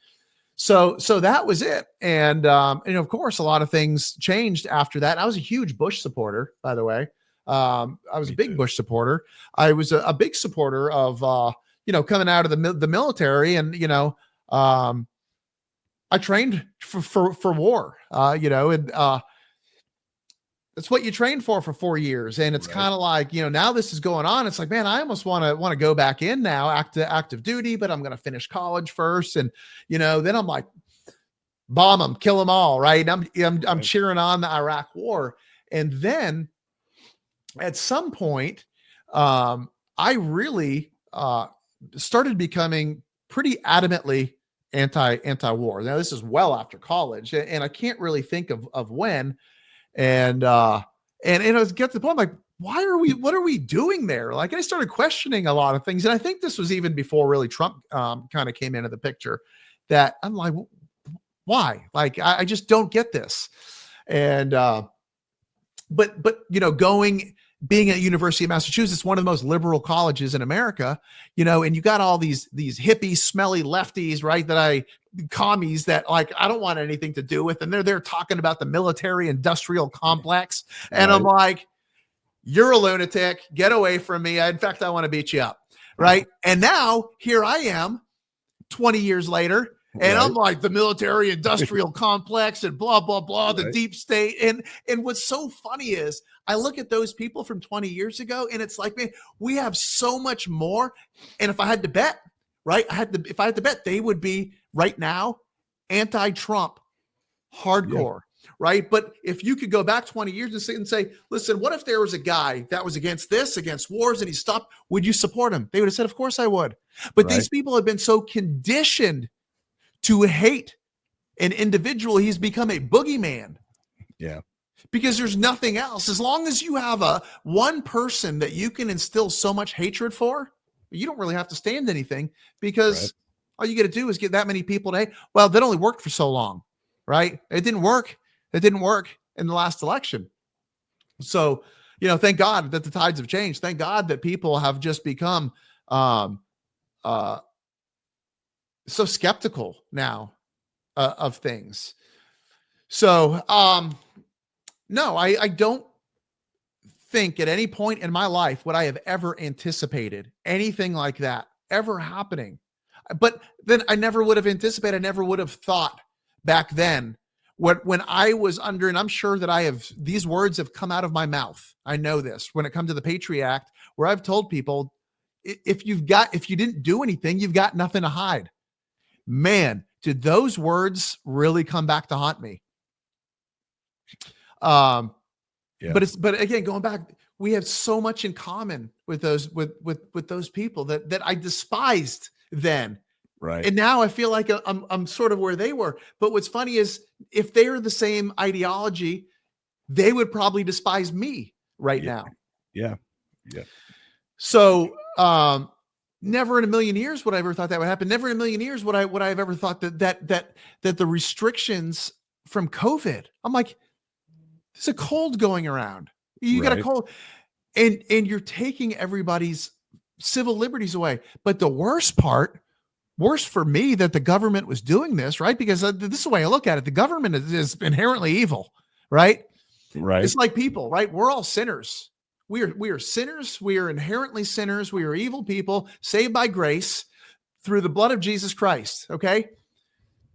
So that was it. And of course, a lot of things changed after that. I was a huge Bush supporter, by the way. I was a big Bush supporter. I was a big supporter of, coming out of the military, and I trained for war. That's what you trained for 4 years. And it's Right. kind of like, now this is going on. It's like, man, I almost want to go back in now, active duty, but I'm going to finish college first. And, then I'm like, bomb them, kill them all. Right. I'm Right. cheering on the Iraq war. And then at some point, I really, started becoming pretty adamantly anti-war. Now this is well after college, and I can't really think of when. And I was get to the point, like, what are we doing there? Like, I started questioning a lot of things. And I think this was even before really Trump kind of came into the picture, that I'm like, why? Like, I just don't get this. And, but being at University of Massachusetts, one of the most liberal colleges in America, and you got all these hippie, smelly lefties, right? Commies that, like, I don't want anything to do with. And they're there talking about the military industrial complex. And I'm like, you're a lunatic. Get away from me. In fact, I want to beat you up. Right. And now here I am 20 years later. And I'm like, the military industrial complex and blah, blah, blah, the deep state. And what's so funny is I look at those people from 20 years ago, and it's like, man, we have so much more. And if I had to bet, right, if I had to bet, they would be right now anti-Trump hardcore. Right. But if you could go back 20 years and say, listen, what if there was a guy that was against wars, and he stopped, would you support him? They would have said, of course I would. But these people have been so conditioned to hate an individual, he's become a boogeyman. Yeah. Because there's nothing else. As long as you have one person that you can instill so much hatred for, you don't really have to stand anything, because all you got to do is get that many people to hate. Well, that only worked for so long, right? It didn't work. It didn't work in the last election. So, thank God that the tides have changed. Thank God that people have just become so skeptical now of things. So, no, I don't think at any point in my life would I have ever anticipated anything like that ever happening. But then I never would have anticipated, I never would have thought back then when I was under, and I'm sure that these words have come out of my mouth. I know this when it comes to the Patriot Act, where I've told people, if you didn't do anything, you've got nothing to hide. Man, did those words really come back to haunt me? But again, going back, we have so much in common with those people that I despised then. Right. And now I feel like I'm sort of where they were. But what's funny is, if they are the same ideology, they would probably despise me right now. Yeah. Yeah. So, never in a million years would I ever thought that would happen. Never in a million years would I have ever thought that the restrictions from COVID, I'm like, there's a cold going around. You got a cold, and you're taking everybody's civil liberties away. But the worst for me, that the government was doing this, right? Because this is the way I look at it. The government is inherently evil, right? Right. It's like people, right? We're all sinners. We are sinners. We are inherently sinners. We are evil people saved by grace through the blood of Jesus Christ. Okay.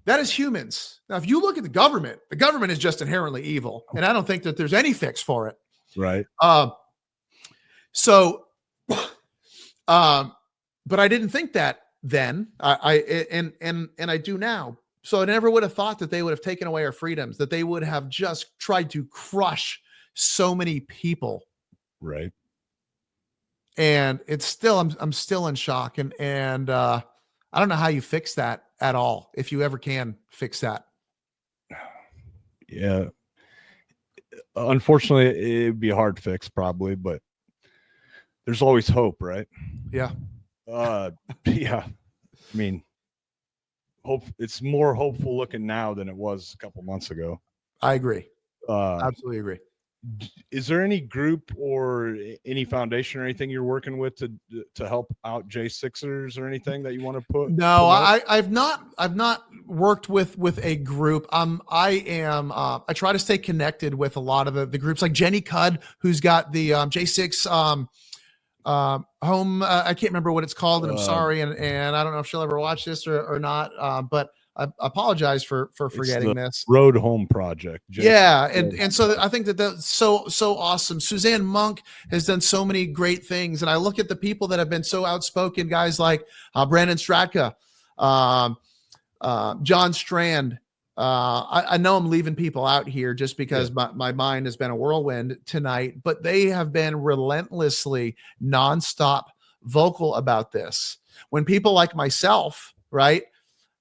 That is humans. Now, if you look at the government is just inherently evil. And I don't think that there's any fix for it. Right. But I didn't think that then. I do now. So I never would have thought that they would have taken away our freedoms, that they would have just tried to crush so many people. Right. And it's still, I'm still in shock. And I don't know how you fix that at all, if you ever can fix that. Yeah. Unfortunately, it'd be a hard fix probably, but there's always hope, right? Yeah. Yeah. I mean, it's more hopeful looking now than it was a couple months ago. I agree. Absolutely agree. Is there any group or any foundation or anything you're working with to help out J6ers or anything that you want to put? No, I've not worked with a group. I try to stay connected with a lot of the groups, like Jenny Cudd, who's got the J6 home. I can't remember what it's called, and I'm sorry. And I don't know if she'll ever watch this or not. But I apologize for It's forgetting the this. Road Home Project. Yeah, and so I think that's so awesome. Suzanne Monk has done so many great things, and I look at the people that have been so outspoken, guys like Brandon Stratka, John Strand. I know I'm leaving people out here just because my mind has been a whirlwind tonight, but they have been relentlessly nonstop vocal about this. When people like myself, right?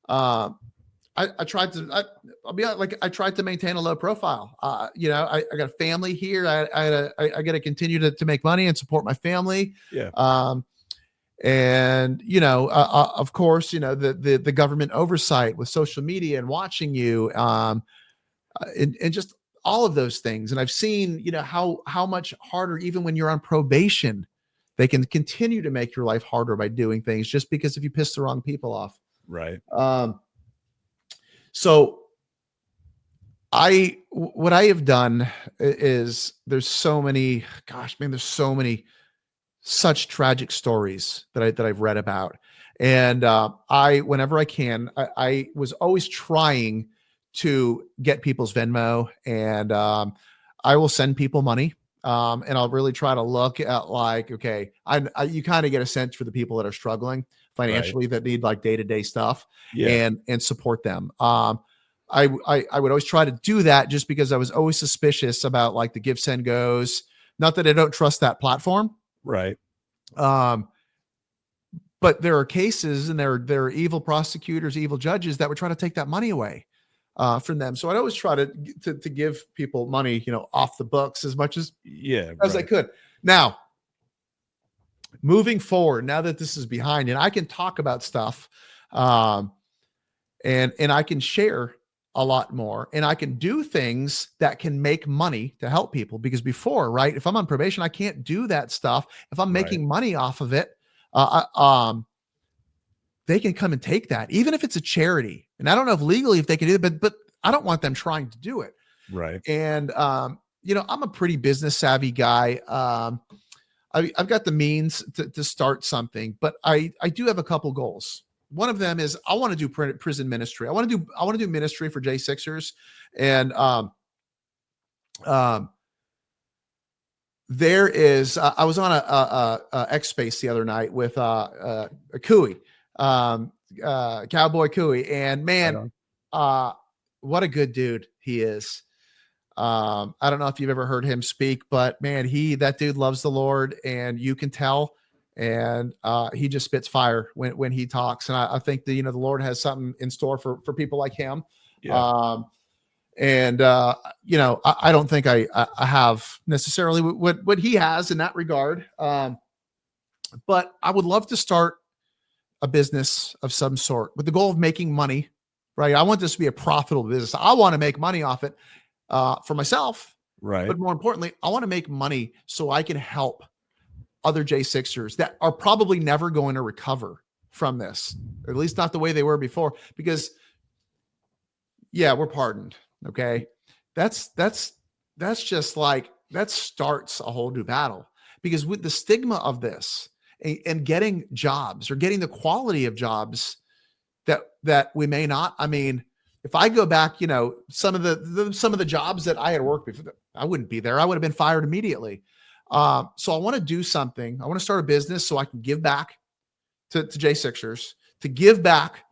I tried to, I'll be honest, like I tried to maintain a low profile. You know, I got a family here. I got to continue to make money and support my family. Yeah. And you know, of course, you know, the government oversight with social media and watching you, and just all of those things. And I've seen, you know, how much harder, even when you're on probation, they can continue to make your life harder by doing things just because if you piss the wrong people off. Right. So what I have done is there's so many, gosh, man, there's so many such tragic stories that I've read about. And whenever I can, I was always trying to get people's Venmo, and I will send people money. And I'll really try to look at like, okay, you kind of get a sense for the people that are struggling financially, that need like day-to-day stuff, and support them. I would always try to do that just because I was always suspicious about like the give, send, goes. Not that I don't trust that platform. Right. But there are cases, and there are evil prosecutors, evil judges that would try to take that money away from them. So I'd always try to give people money, you know, off the books as much as I could. Now, moving forward, now that this is behind, and I can talk about stuff, and I can share a lot more, and I can do things that can make money to help people, because before, right, if I'm on probation, I can't do that stuff. If I'm making money off of it, they can come and take that, even if it's a charity. And I don't know if legally if they can do it, but I don't want them trying to do it. Right. And you know, I'm a pretty business savvy guy. I've got the means to start something, but I do have a couple goals. One of them is I want to do prison ministry. I want to do ministry for J6ers. And there is I was on a X Space the other night with a Cooey, Cowboy Cooey, and man, what a good dude he is. I don't know if you've ever heard him speak, but man, that dude loves the Lord, and you can tell. And he just spits fire when he talks. And I think that, you know, the Lord has something in store for people like him. Yeah. And you know, I don't think I have necessarily what he has in that regard. But I would love to start a business of some sort with the goal of making money, right? I want this to be a profitable business. I want to make money off it for myself. Right. But more importantly, I want to make money so I can help other J6ers that are probably never going to recover from this, or at least not the way they were before, because we're pardoned. Okay. That's just like, that starts a whole new battle, because with the stigma of this and getting jobs, or getting the quality of jobs that we may not, I mean, if I go back, you know, some of the jobs that I had worked before, I wouldn't be there. I would have been fired immediately. So I want to do something. I want to start a business so I can give back to J6ers, to give back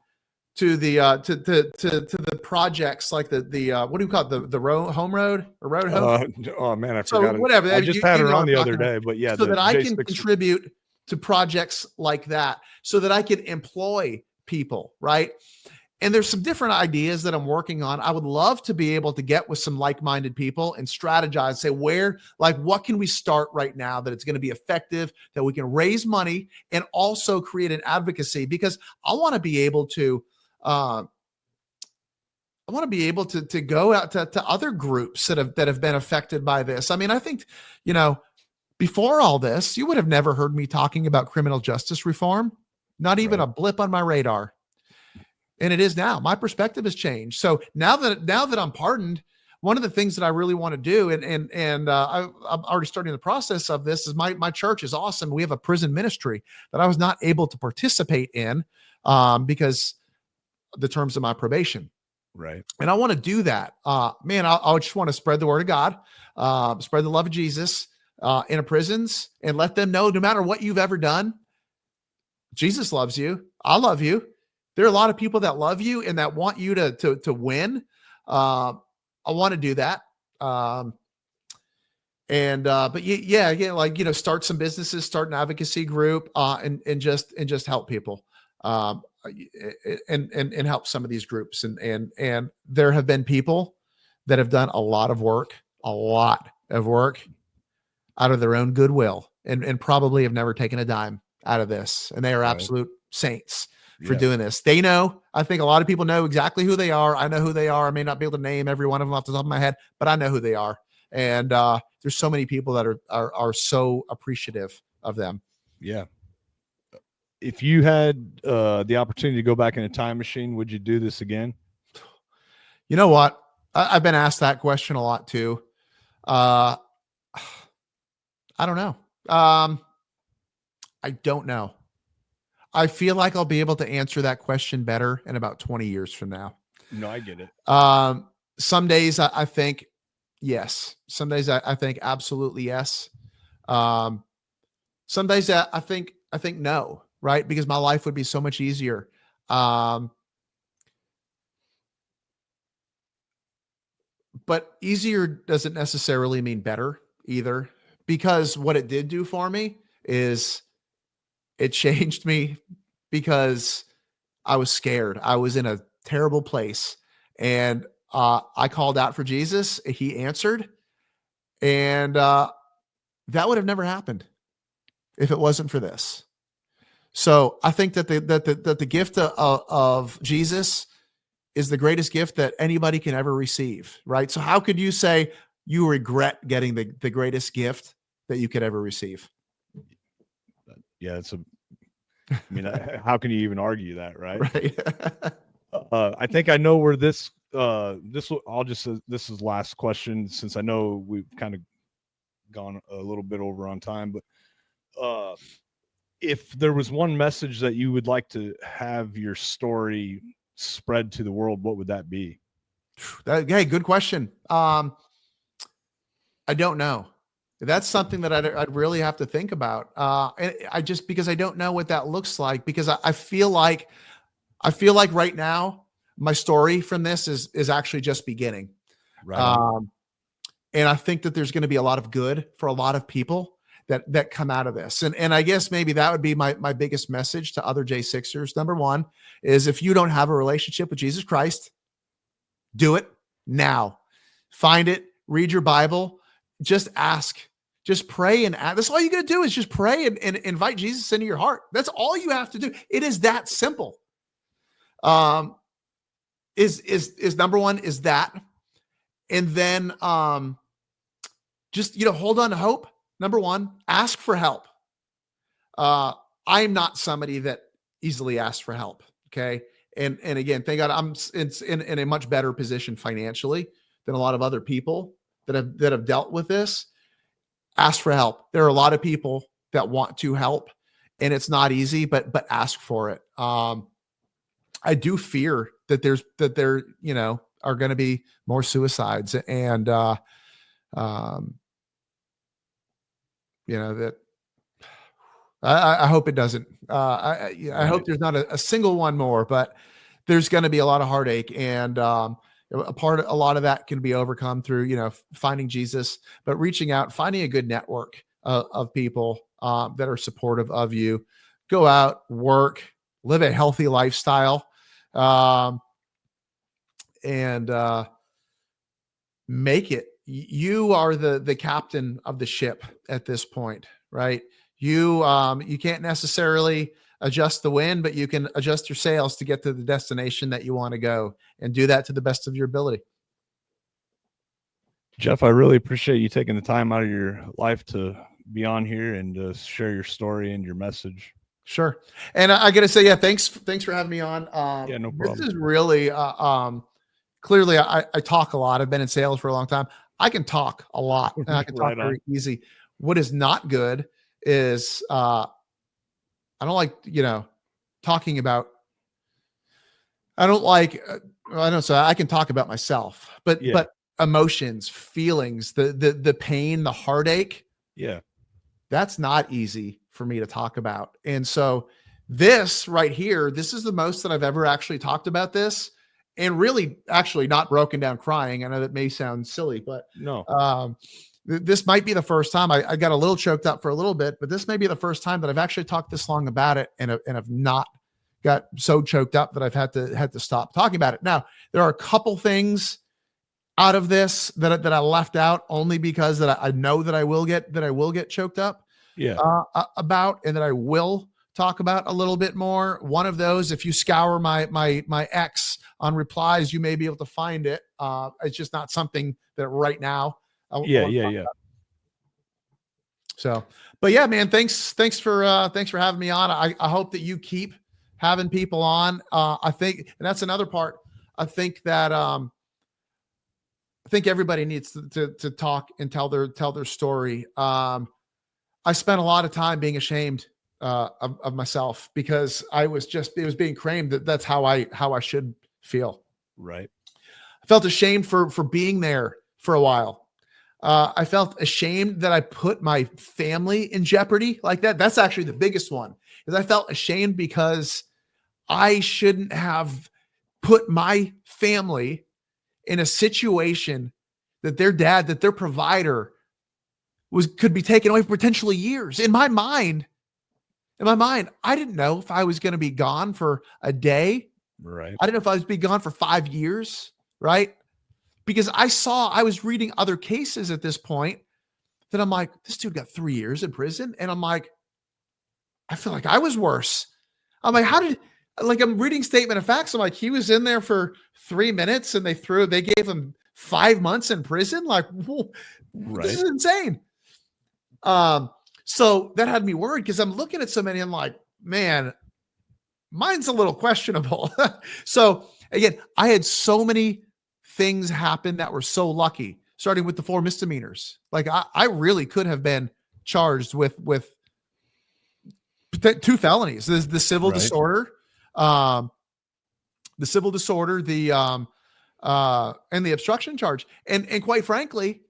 to the to the projects like the what do you call it, the home road or road home? Oh man, I so forgot. Whatever. I just had her on the other day, but so that I can contribute to projects like that, so that I can employ people, right? And there's some different ideas that I'm working on. I would love to be able to get with some like-minded people and strategize, say what can we start right now that it's going to be effective, that we can raise money and also create an advocacy, because I want to be able to, to go out to other groups that have been affected by this. I mean, I think, you know, before all this, you would have never heard me talking about criminal justice reform, not even a blip on my radar. And it is now. My perspective has changed. So now that I'm pardoned, one of the things that I really want to do, and I'm already starting the process of this, is my church is awesome. We have a prison ministry that I was not able to participate in because the terms of my probation. Right. And I want to do that. Man, I just want to spread the word of God, spread the love of Jesus in the prisons, and let them know no matter what you've ever done, Jesus loves you. I love you. There are a lot of people that love you and that want you to win. I want to do that. But yeah, like, start some businesses, start an advocacy group, and just help people, and help some of these groups. And there have been people that have done a lot of work out of their own goodwill, and probably have never taken a dime out of this. And they are Right. absolute saints for Yeah. doing this. They know, I think a lot of people know exactly who they are. I know who they are. I may not be able to name every one of them off the top of my head, but I know who they are. And there's so many people that are so appreciative of them. Yeah. If you had the opportunity to go back in a time machine, would you do this again? You know what? I've been asked that question a lot too. I don't know. I don't know. I feel like I'll be able to answer that question better in about 20 years from now. No, I get it. Some days I think yes. Some days I think absolutely yes. Some days I think no, right? Because my life would be so much easier. But easier doesn't necessarily mean better either, because what it did do for me is it changed me, because I was scared. I was in a terrible place, and I called out for Jesus. He answered, and that would have never happened if it wasn't for this. So I think that the gift of Jesus is the greatest gift that anybody can ever receive, right? So how could you say you regret getting the greatest gift that you could ever receive? Yeah, how can you even argue that, right? Right. I think I know where this is last question, since I know we've kind of gone a little bit over on time, but if there was one message that you would like to have your story spread to the world, what would that be? Hey, good question. I don't know. That's something that I'd really have to think about. And because I don't know what that looks like, because I feel like right now my story from this is actually just beginning. Right. And I think that there's going to be a lot of good for a lot of people that come out of this. And I guess maybe that would be my biggest message to other J6ers. Number one is, if you don't have a relationship with Jesus Christ, do it now. Find it, read your Bible, just ask, just pray and ask. That's all you got to do, is just pray and invite Jesus into your heart. That's all you have to do. It is that simple. Is number one is that. And then just, hold on to hope. Number one, ask for help. I'm not somebody that easily asks for help. Okay. And again, thank God I'm in a much better position financially than a lot of other people that have dealt with this. Ask for help. There are a lot of people that want to help, and it's not easy, but ask for it. I do fear that there are going to be more suicides, and that I hope it doesn't. I hope there's not a single one more, but there's going to be a lot of heartache, and a lot of that can be overcome through, finding Jesus, but reaching out, finding a good network of people that are supportive of you. Go out, work, live a healthy lifestyle, and make it. You are the captain of the ship at this point, right? You can't necessarily adjust the wind, but you can adjust your sails to get to the destination that you want to go, and do that to the best of your ability. Jeff, I really appreciate you taking the time out of your life to be on here and share your story and your message. Sure. And I got to say, yeah, thanks for having me on. Yeah, no problem. This is really, clearly I talk a lot. I've been in sales for a long time. I can talk a lot, and I can talk very easy. What is not good is, I don't like, talking about I don't like, I don't, so I can talk about myself, but, Yeah. but emotions, feelings, the pain, the heartache, Yeah. that's not easy for me to talk about. And so this right here, this is the most that I've ever actually talked about this, and really actually not broken down crying. I know that may sound silly, but No. this might be the first time. I got a little choked up for a little bit, but this may be the first time that I've actually talked this long about it, and have not got so choked up that I've had to stop talking about it. Now, there are a couple things out of this that I left out only because that I know that I will get choked up Yeah. about, and that I will talk about a little bit more. One of those, if you scour my X on replies, you may be able to find it. It's just not something that right now. Yeah. Yeah. Yeah. So, but yeah, man, thanks for having me on. I hope that you keep having people on. I think, and that's another part. I think that, I think everybody needs to talk and tell their story. I spent a lot of time being ashamed of myself, because it was being creamed that that's how I should feel. Right. I felt ashamed for being there for a while. I felt ashamed that I put my family in jeopardy like that. That's actually the biggest one, is I felt ashamed because I shouldn't have put my family in a situation that their provider could be taken away for potentially years. In my mind, I didn't know if I was going to be gone for a day. Right. I didn't know if I was be gone for 5 years. Right. Because I was reading other cases at this point that I'm like, this dude got 3 years in prison. And I'm like, I feel like I was worse. I'm like, I'm reading statement of facts. I'm like, he was in there for 3 minutes and they gave him 5 months in prison. Like, whoa, Right. this is insane. So that had me worried, because I'm looking at so many. I'm like, man, mine's a little questionable. So again, I had so many things happen that were so lucky, starting with the 4 misdemeanors. Like I really could have been charged with 2 felonies, the civil Right. disorder, and the obstruction charge. And quite frankly,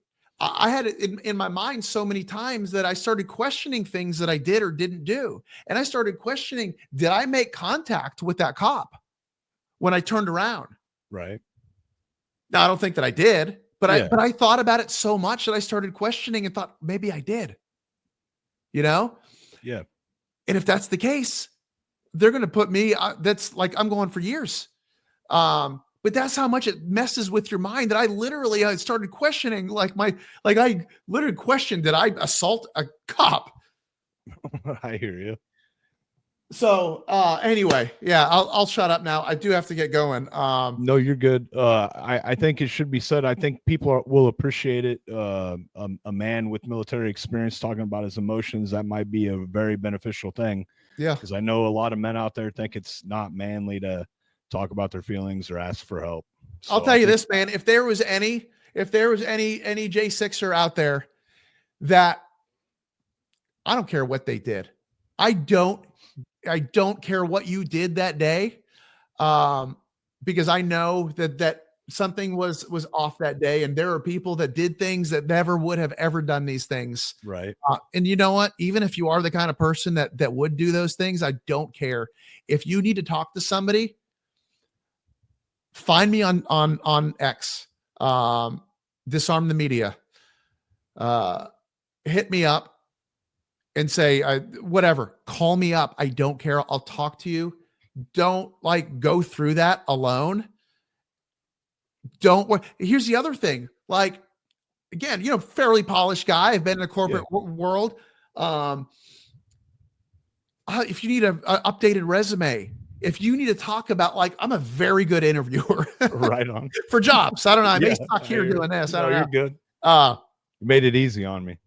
I had it in my mind so many times that I started questioning things that I did or didn't do. And I started questioning, did I make contact with that cop when I turned around? Right. Now, I don't think that I did, but Yeah. I thought about it so much that I started questioning and thought, maybe I did, Yeah. And if that's the case, they're going to put me, that's like, I'm going for years. But that's how much it messes with your mind, that I started questioning, I literally questioned, did I assault a cop? I hear you. So, anyway, yeah, I'll shut up now. I do have to get going. No, you're good. I think it should be said. I think people will appreciate it. A man with military experience talking about his emotions, that might be a very beneficial thing. Yeah. Because I know a lot of men out there think it's not manly to talk about their feelings or ask for help. So I'll tell you this, man, if there was any J6er out there that, I don't care what they did. I don't care what you did that day. Because I know that something was off that day, and there are people that did things that never would have ever done these things. Right. And you know what? Even if you are the kind of person that would do those things, I don't care. If you need to talk to somebody, find me on X, Disarm the Media, hit me up and say, whatever, call me up. I don't care. I'll talk to you. Don't go through that alone. Here's the other thing. Again, fairly polished guy. I've been in the corporate world. If you need an updated resume, if you need to talk about, I'm a very good interviewer. Right on. For jobs. I don't know. I may Yeah, suck here doing this. I don't know. You're good. You made it easy on me.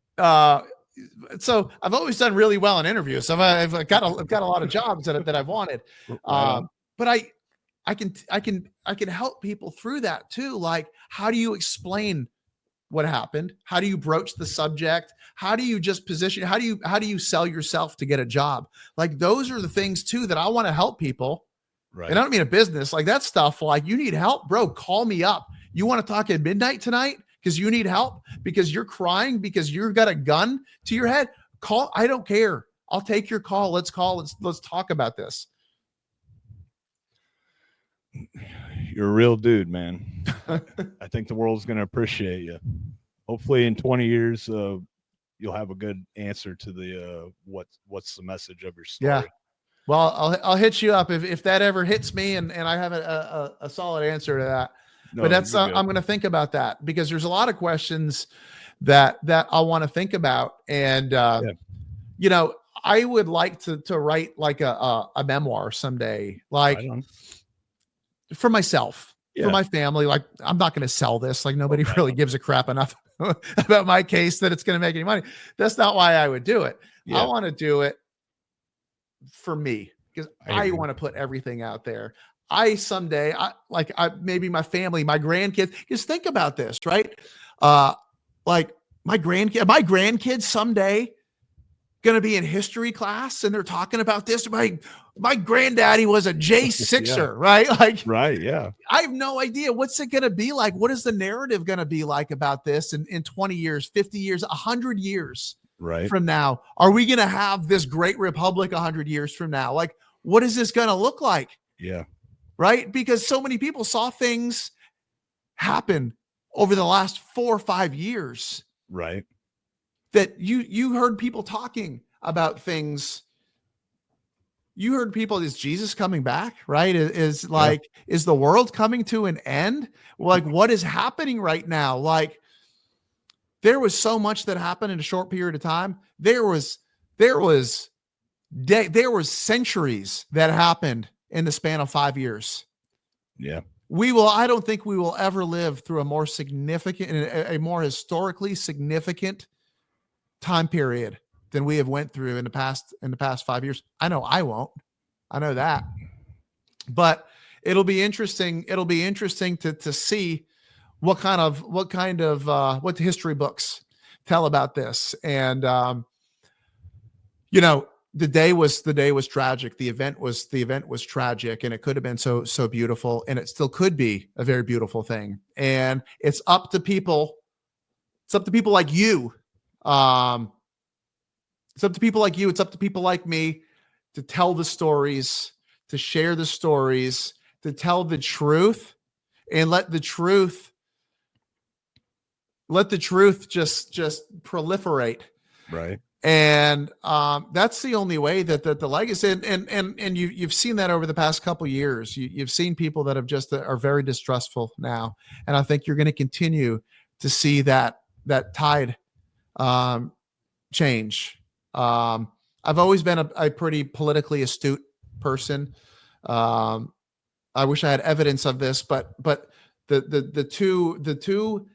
So I've always done really well in interviews. So I've got a lot of jobs that I've wanted. But I can help people through that too. Like, how do you explain what happened? How do you broach the subject? How do you just position? How do you sell yourself to get a job? Like, those are the things too that I want to help people Right. And I don't mean a business like that stuff. Like, you need help, bro, call me up. You want to talk at midnight tonight because you need help, because you're crying, because you've got a gun to your head? Call. I don't care. I'll take your call. Let's call. Let's talk about this. You're a real dude, man. I think the world's going to appreciate you. Hopefully in 20 years, you'll have a good answer to the what's the message of your story. Yeah. Well, I'll hit you up if that ever hits me and I have a solid answer to that. No, but that's you're good. I'm going to think about that, because there's a lot of questions that I want to think about. And you know, I would like to write like a memoir someday, like Right on. for myself, Yeah. for my family. Like, I'm not going to sell this. Like, nobody really gives a crap enough about my case that it's going to make any money. That's not why I would do it. Yeah. I want to do it for me, because I I want to put everything out there. Someday, maybe my family, my grandkids, just think about this, right? Like my grandkids someday going to be in history class and they're talking about this. My granddaddy was a J6er, Yeah. right? Like, right. Yeah. I have no idea. What's it going to be like? What is the narrative going to be like about this in 20 years, 50 years, 100 years Right. from now? Are we going to have this great republic 100 years from now? Like, what is this going to look like? Yeah. Right? Because so many people saw things happen over the last 4 or 5 years. Right. That you heard people talking about things. You heard people, is Jesus coming back? Right? Is the world coming to an end? Like, what is happening right now? Like, there was so much that happened in a short period of time. There was centuries that happened in the span of 5 years. Yeah. I don't think we will ever live through a more significant, a more historically significant time period than we have went through in the past 5 years. I know I won't. I know that. But it'll be interesting. It'll be interesting to see what the history books tell about this. And you know, the day was tragic. The event was tragic, and it could have been so beautiful, and it still could be a very beautiful thing. And it's up to people. It's up to people like you. It's up to people like you. It's up to people like me to tell the stories, to share the stories, to tell the truth, and let the truth just proliferate. Right. And that's the only way that the legacy, and you've seen that over the past couple of years. You've seen people that have just are very distrustful now, and I think you're going to continue to see that tide change. I've always been a pretty politically astute person. I wish I had evidence of this, but the two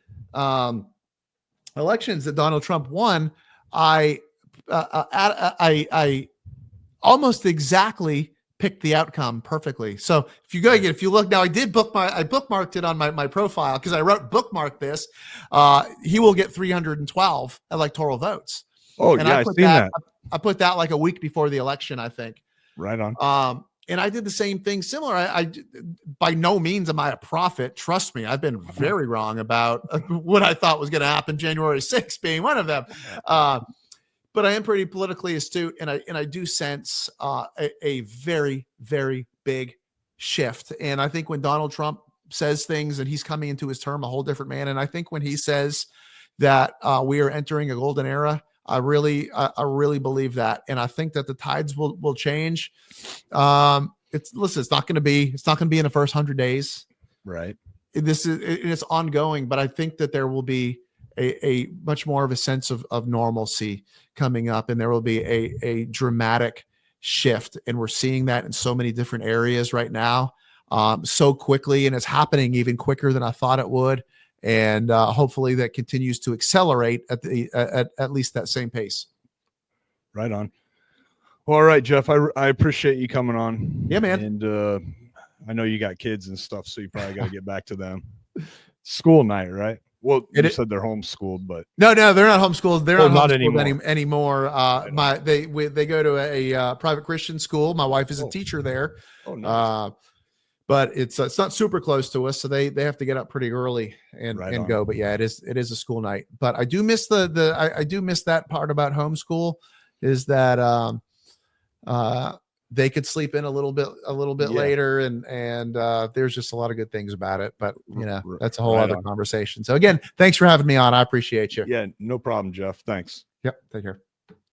elections that Donald Trump won, I almost exactly picked the outcome perfectly. So if you look now, I bookmarked it on my profile because I wrote bookmark this. He will get 312 electoral votes. Oh, and yeah, I put that like a week before the election, I think. Right on. And I did the same thing similar. I by no means am I a prophet. Trust me, I've been very wrong about what I thought was going to happen. January 6th being one of them. But I am pretty politically astute, and I do sense a very, very big shift. And I think when Donald Trump says things and he's coming into his term a whole different man, and I think when he says that we are entering a golden era, I really believe that, and I think that the tides will change. It's not going to be in the first 100 days, right? It's ongoing, but I think that there will be a much more of a sense of normalcy coming up, and there will be a dramatic shift, and we're seeing that in so many different areas right now, so quickly, and it's happening even quicker than I thought it would. And hopefully that continues to accelerate at least that same pace. Right on. Well, all right, Jeff, I appreciate you coming on. Yeah, man. And I know you got kids and stuff, so you probably got to get back to them. School night, right? Well, It- you said they're homeschooled, but No, they're not homeschooled. They're Oh, not not homeschooled anymore. anymore. They go to a private Christian school. My wife is a Oh. teacher there. oh, nice. But it's not super close to us, so they have to get up pretty early and Right on. go. But yeah, it is a school night. But I do miss I do miss that part about homeschool, is that they could sleep in a little bit Yeah. later, and there's just a lot of good things about it. But that's a whole Right other on. conversation. So again, thanks for having me on. I appreciate you. Yeah, no problem, Jeff. Thanks. Yep. Take care.